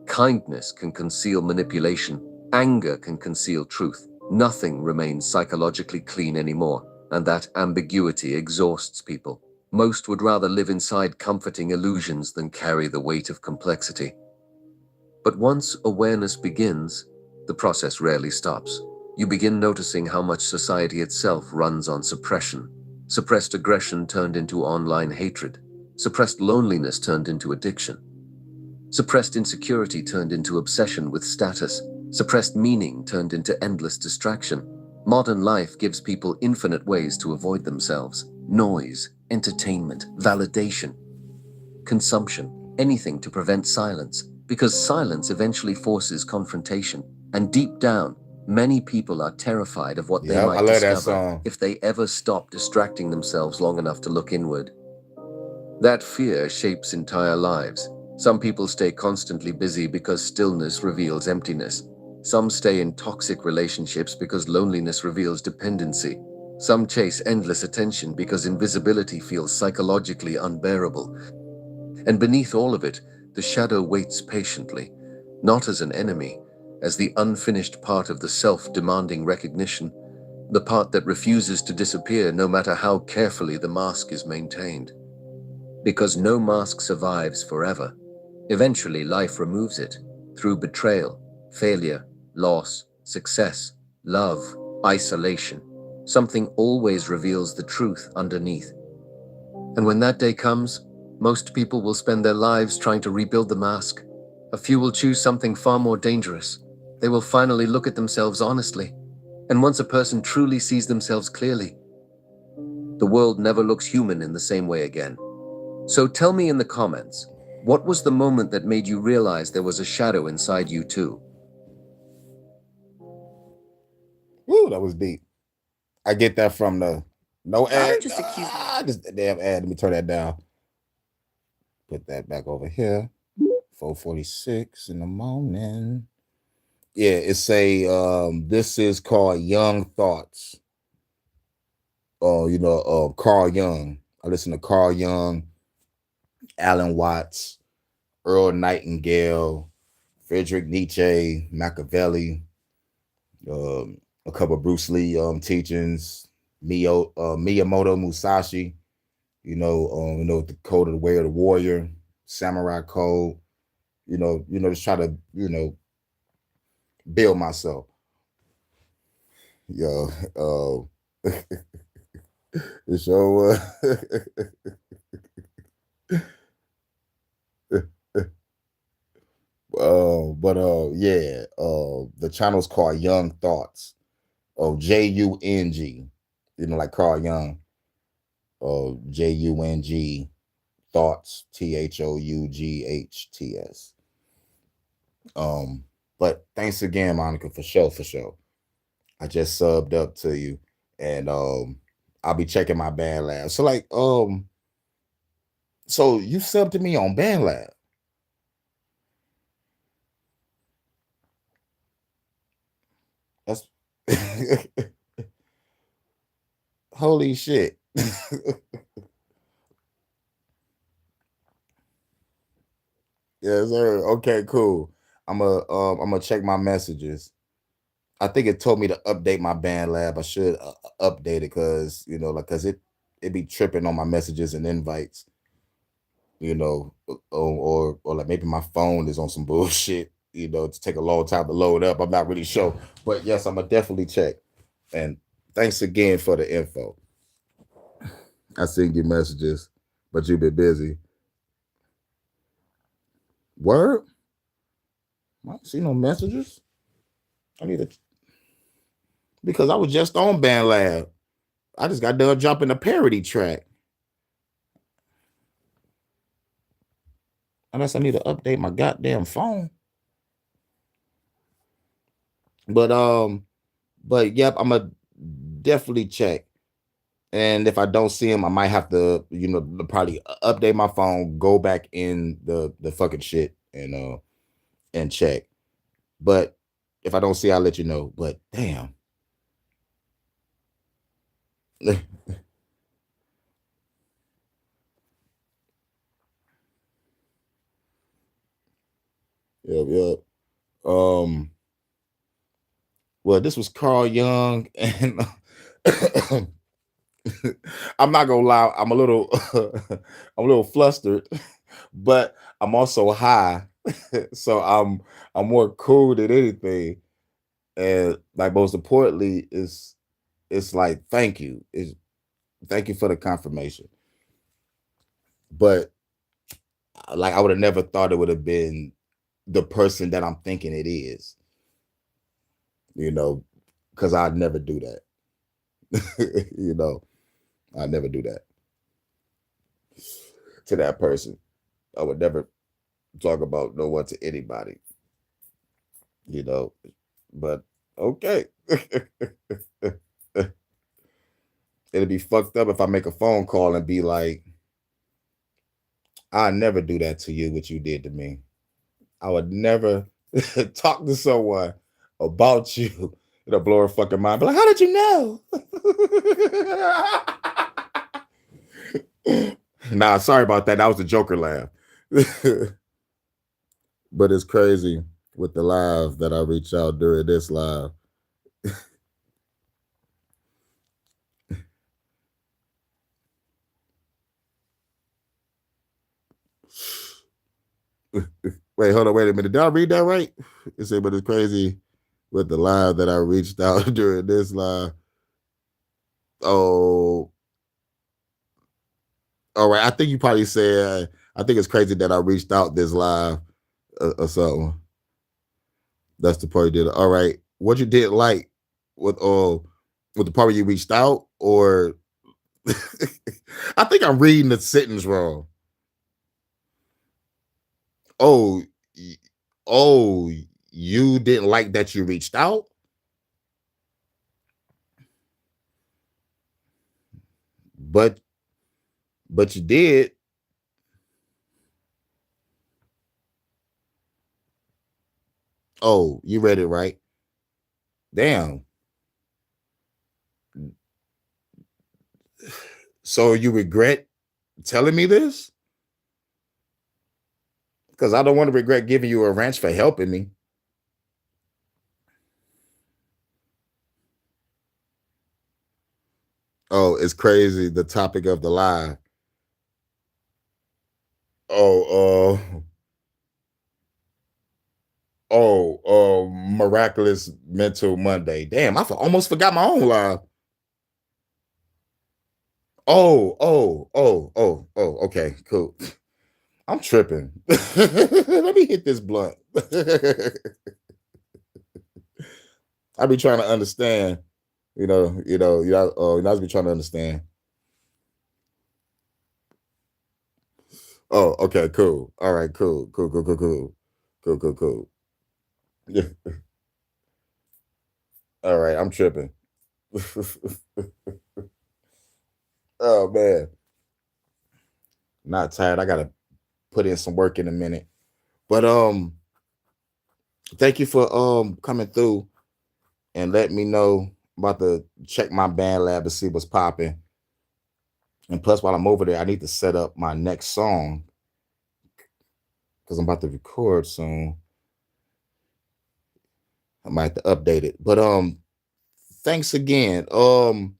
Kindness can conceal manipulation. Anger can conceal truth. Nothing remains psychologically clean anymore, and that ambiguity exhausts people. Most would rather live inside comforting illusions than carry the weight of complexity. But once awareness begins, the process rarely stops. You begin noticing how much society itself runs on suppression. Suppressed aggression turned into online hatred. Suppressed loneliness turned into addiction. Suppressed insecurity turned into obsession with status. Suppressed meaning turned into endless distraction. Modern life gives people infinite ways to avoid themselves. Noise, entertainment, validation, consumption, anything to prevent silence. Because silence eventually forces confrontation. And deep down, many people are terrified of what they might discover if they ever stop distracting themselves long enough to look inward. That fear shapes entire lives. Some people stay constantly busy because stillness reveals emptiness. Some stay in toxic relationships because loneliness reveals dependency. Some chase endless attention because invisibility feels psychologically unbearable. And beneath all of it, the shadow waits patiently, not as an enemy, as the unfinished part of the self demanding recognition, the part that refuses to disappear no matter how carefully the mask is maintained. Because no mask survives forever. Eventually, life removes it through betrayal, failure, loss, success, love, isolation. Something always reveals the truth underneath. And when that day comes, most people will spend their lives trying to rebuild the mask. A few will choose something far more dangerous. They will finally look at themselves honestly. And once a person truly sees themselves clearly, the world never looks human in the same way again. So tell me in the comments, what was the moment that made you realize there was a shadow inside you too? Woo, that was deep. I get that from the no ad. Just accuse me. This damn ad. Let me turn that down. Put that back over here. 4:46 in the morning. Yeah, it's a this is called Young Thoughts. Carl Jung. I listen to Carl Jung, Alan Watts, Earl Nightingale, Friedrich Nietzsche, Machiavelli, a couple of Bruce Lee teachings, Miyamoto Musashi, the code of the way of the warrior, samurai code, just try to, build myself. Yo, the show the channel's called Young Thoughts. Jung, like Carl Jung. Jung Thoughts, Thoughts. But thanks again, Monica, for sure. I just subbed up to you, and I'll be checking my band lab. So so you subbed to me on band lab. That's holy shit. Yes, sir. Okay, cool. I'm gonna check my messages. I think it told me to update my band lab. I should update it because it be tripping on my messages and invites. you know, or like maybe my phone is on some bullshit, to take a long time to load up. I'm not really sure. But yes, I'm gonna definitely check. And thanks again for the info. I send you messages, but you've been busy. Word? I don't see no messages. I need to because I was just on Band Lab. I just got done dropping a parody track. Unless I need to update my goddamn phone. But yep, I'm gonna definitely check. And if I don't see him, I might have to, probably update my phone, go back in the fucking shit and check. But if I don't see, I'll let you know. But damn. Yep, yep. Um, well, this was Carl Young, and I'm not gonna lie, I'm a little I'm a little flustered, but I'm also high. So I'm more cool than anything. And like most importantly, it's like thank you. Thank you for the confirmation. But like I would have never thought it would have been the person that I'm thinking it is, you know, because I'd never do that. I'd never do that to that person. I would never talk about no one to anybody, you know. But okay. It'd be fucked up if I make a phone call and be like, I never do that to you, what you did to me. I would never talk to someone about you. It'll blow her fucking mind. Be like, how did you know? Nah, sorry about that. That was a Joker laugh. But it's crazy with the live that I reach out during this live. Wait, hold on, wait a minute. Did I read that right? It said, but it's crazy with the live that I reached out during this live. Oh, all right. I think you probably said, I think it's crazy that I reached out this live or something. That's the part you did. All right. What you did like with the part where you reached out, or I think I'm reading the sentence wrong. Oh, y- oh, you didn't like that you reached out, but you did. Oh, you read it right. Damn. So you regret telling me this? Because I don't want to regret giving you a wrench for helping me. Oh, it's crazy. The topic of the live. Oh, miraculous mental Monday. Damn, almost forgot my own live. Okay, cool. I'm tripping. Let me hit this blunt. I be trying to understand. I be trying to understand. Oh, okay, cool. All right, cool, cool, cool, cool, cool, cool, cool, cool. Yeah. All right, I'm tripping. Oh man, not tired. I gotta put in some work in a minute. But thank you for coming through and let me know. I'm about to check my band lab to see what's popping. And plus, while I'm over there, I need to set up my next song because I'm about to record soon. I might have to update it. But thanks again. Um,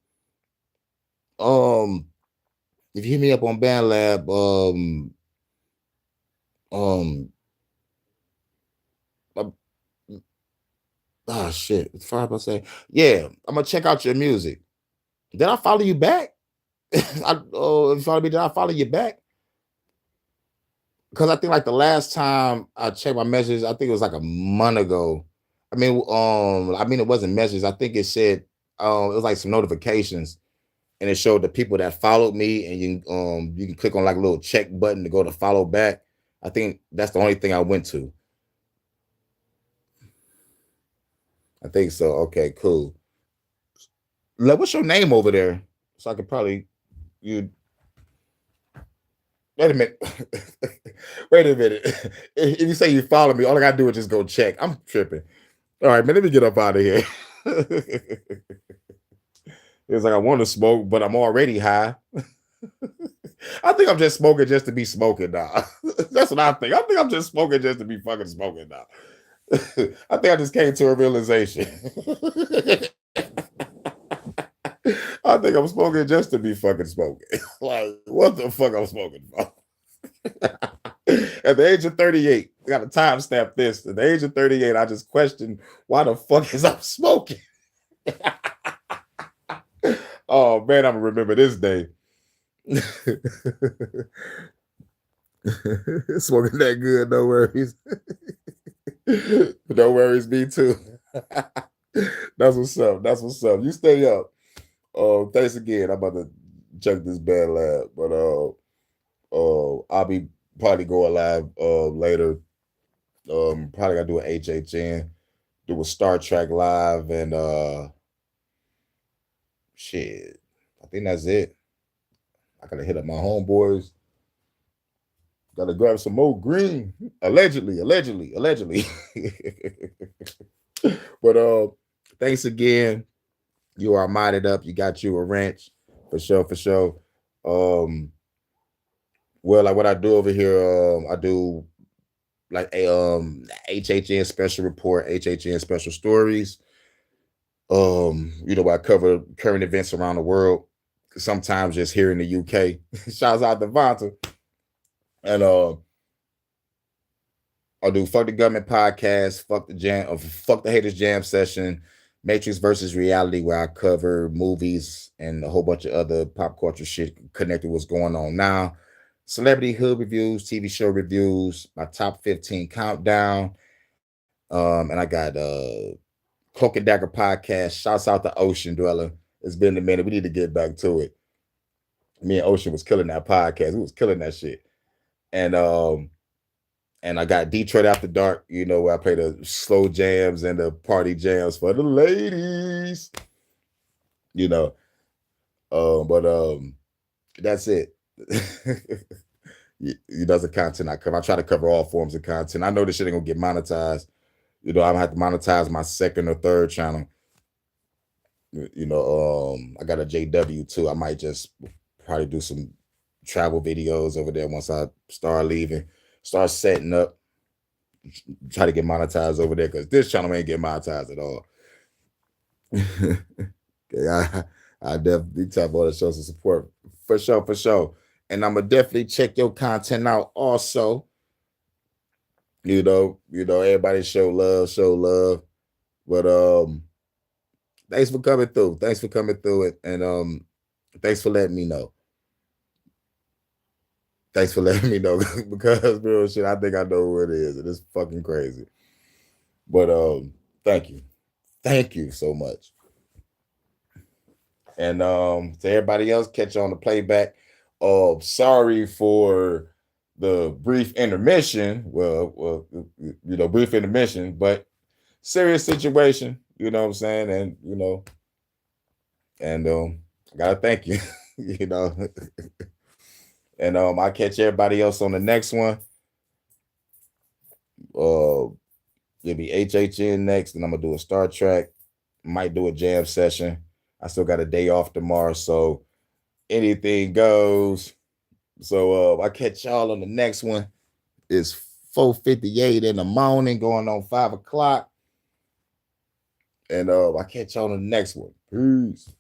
if you hit me up on Band Lab, Um, uh, shit. It's fine about saying, yeah, I'm gonna check out your music. Did I follow you back? If you follow me, did I follow you back? Because I think like the last time I checked my messages, I think it was like a month ago. I mean, it wasn't messages. I think it said it was like some notifications, and it showed the people that followed me, and you can click on like a little check button to go to follow back. I think that's the only thing I went to. I think so. Okay, cool. Like, what's your name over there? So I could probably you. Wait a minute. Wait a minute. If you say you follow me, all I gotta do is just go check. I'm tripping. All right, man. Let me get up out of here. It's like I want to smoke, but I'm already high. I think I'm just smoking just to be smoking now. That's what I think. I think I'm just smoking just to be fucking smoking now. I think I just came to a realization. I think I'm smoking just to be fucking smoking. Like, what the fuck I'm smoking for? At the age of 38, I got to timestamp this. At the age of 38, I just questioned why the fuck is I'm smoking? Oh man, I'm gonna remember this day. Smoking that good, no worries. No worries, me too. That's what's up. That's what's up. You stay up. Thanks again. I'm about to check this bad lab, but I'll be probably going live later. Probably gotta do an HHN, do a Star Trek live, and shit. I think that's it. I gotta hit up my homeboys. Gotta grab some more green. Allegedly, allegedly, allegedly. But thanks again. You are modded up. You got you a wrench for sure, for sure. Um, well, like what I do over here, I do like a HHN special report, HHN special stories. I cover current events around the world. Sometimes just here in the UK. Shouts out to Vanta. And I'll do fuck the government podcast, fuck the haters jam session, Matrix versus reality, where I cover movies and a whole bunch of other pop culture shit connected to what's going on now. Celebrity hood reviews, TV show reviews, my top 15 countdown. And I got Cloak and Dagger podcast. Shouts out to Ocean Dweller. It's been a minute. We need to get back to it. Me and Ocean was killing that podcast. We was killing that shit. And I got Detroit After Dark, where I play the slow jams and the party jams for the ladies. You know. But that's it. That's the content I cover. I try to cover all forms of content. I know this shit ain't gonna get monetized. I'm gonna have to monetize my second or third channel. I got a JW too. I might just probably do some travel videos over there once I start leaving, start setting up, try to get monetized over there because this channel ain't get monetized at all. Okay, I definitely tap all the shows of support for sure, for sure. And I'm gonna definitely check your content out also. Everybody show love, show love. But thanks for coming through. Thanks for coming through it. And thanks for letting me know. Thanks for letting me know because real shit, I think I know who it is. And it's fucking crazy. But thank you. Thank you so much. And to everybody else, catch you on the playback. Sorry for the brief intermission. Well, brief intermission, but serious situation, you know what I'm saying? And I gotta thank you, And I'll catch everybody else on the next one. It'll be HHN next, and I'm gonna do a Star Trek. Might do a jam session. I still got a day off tomorrow, so anything goes. So I catch y'all on the next one. It's 4:58 in the morning, going on 5 o'clock. And I catch y'all on the next one. Peace.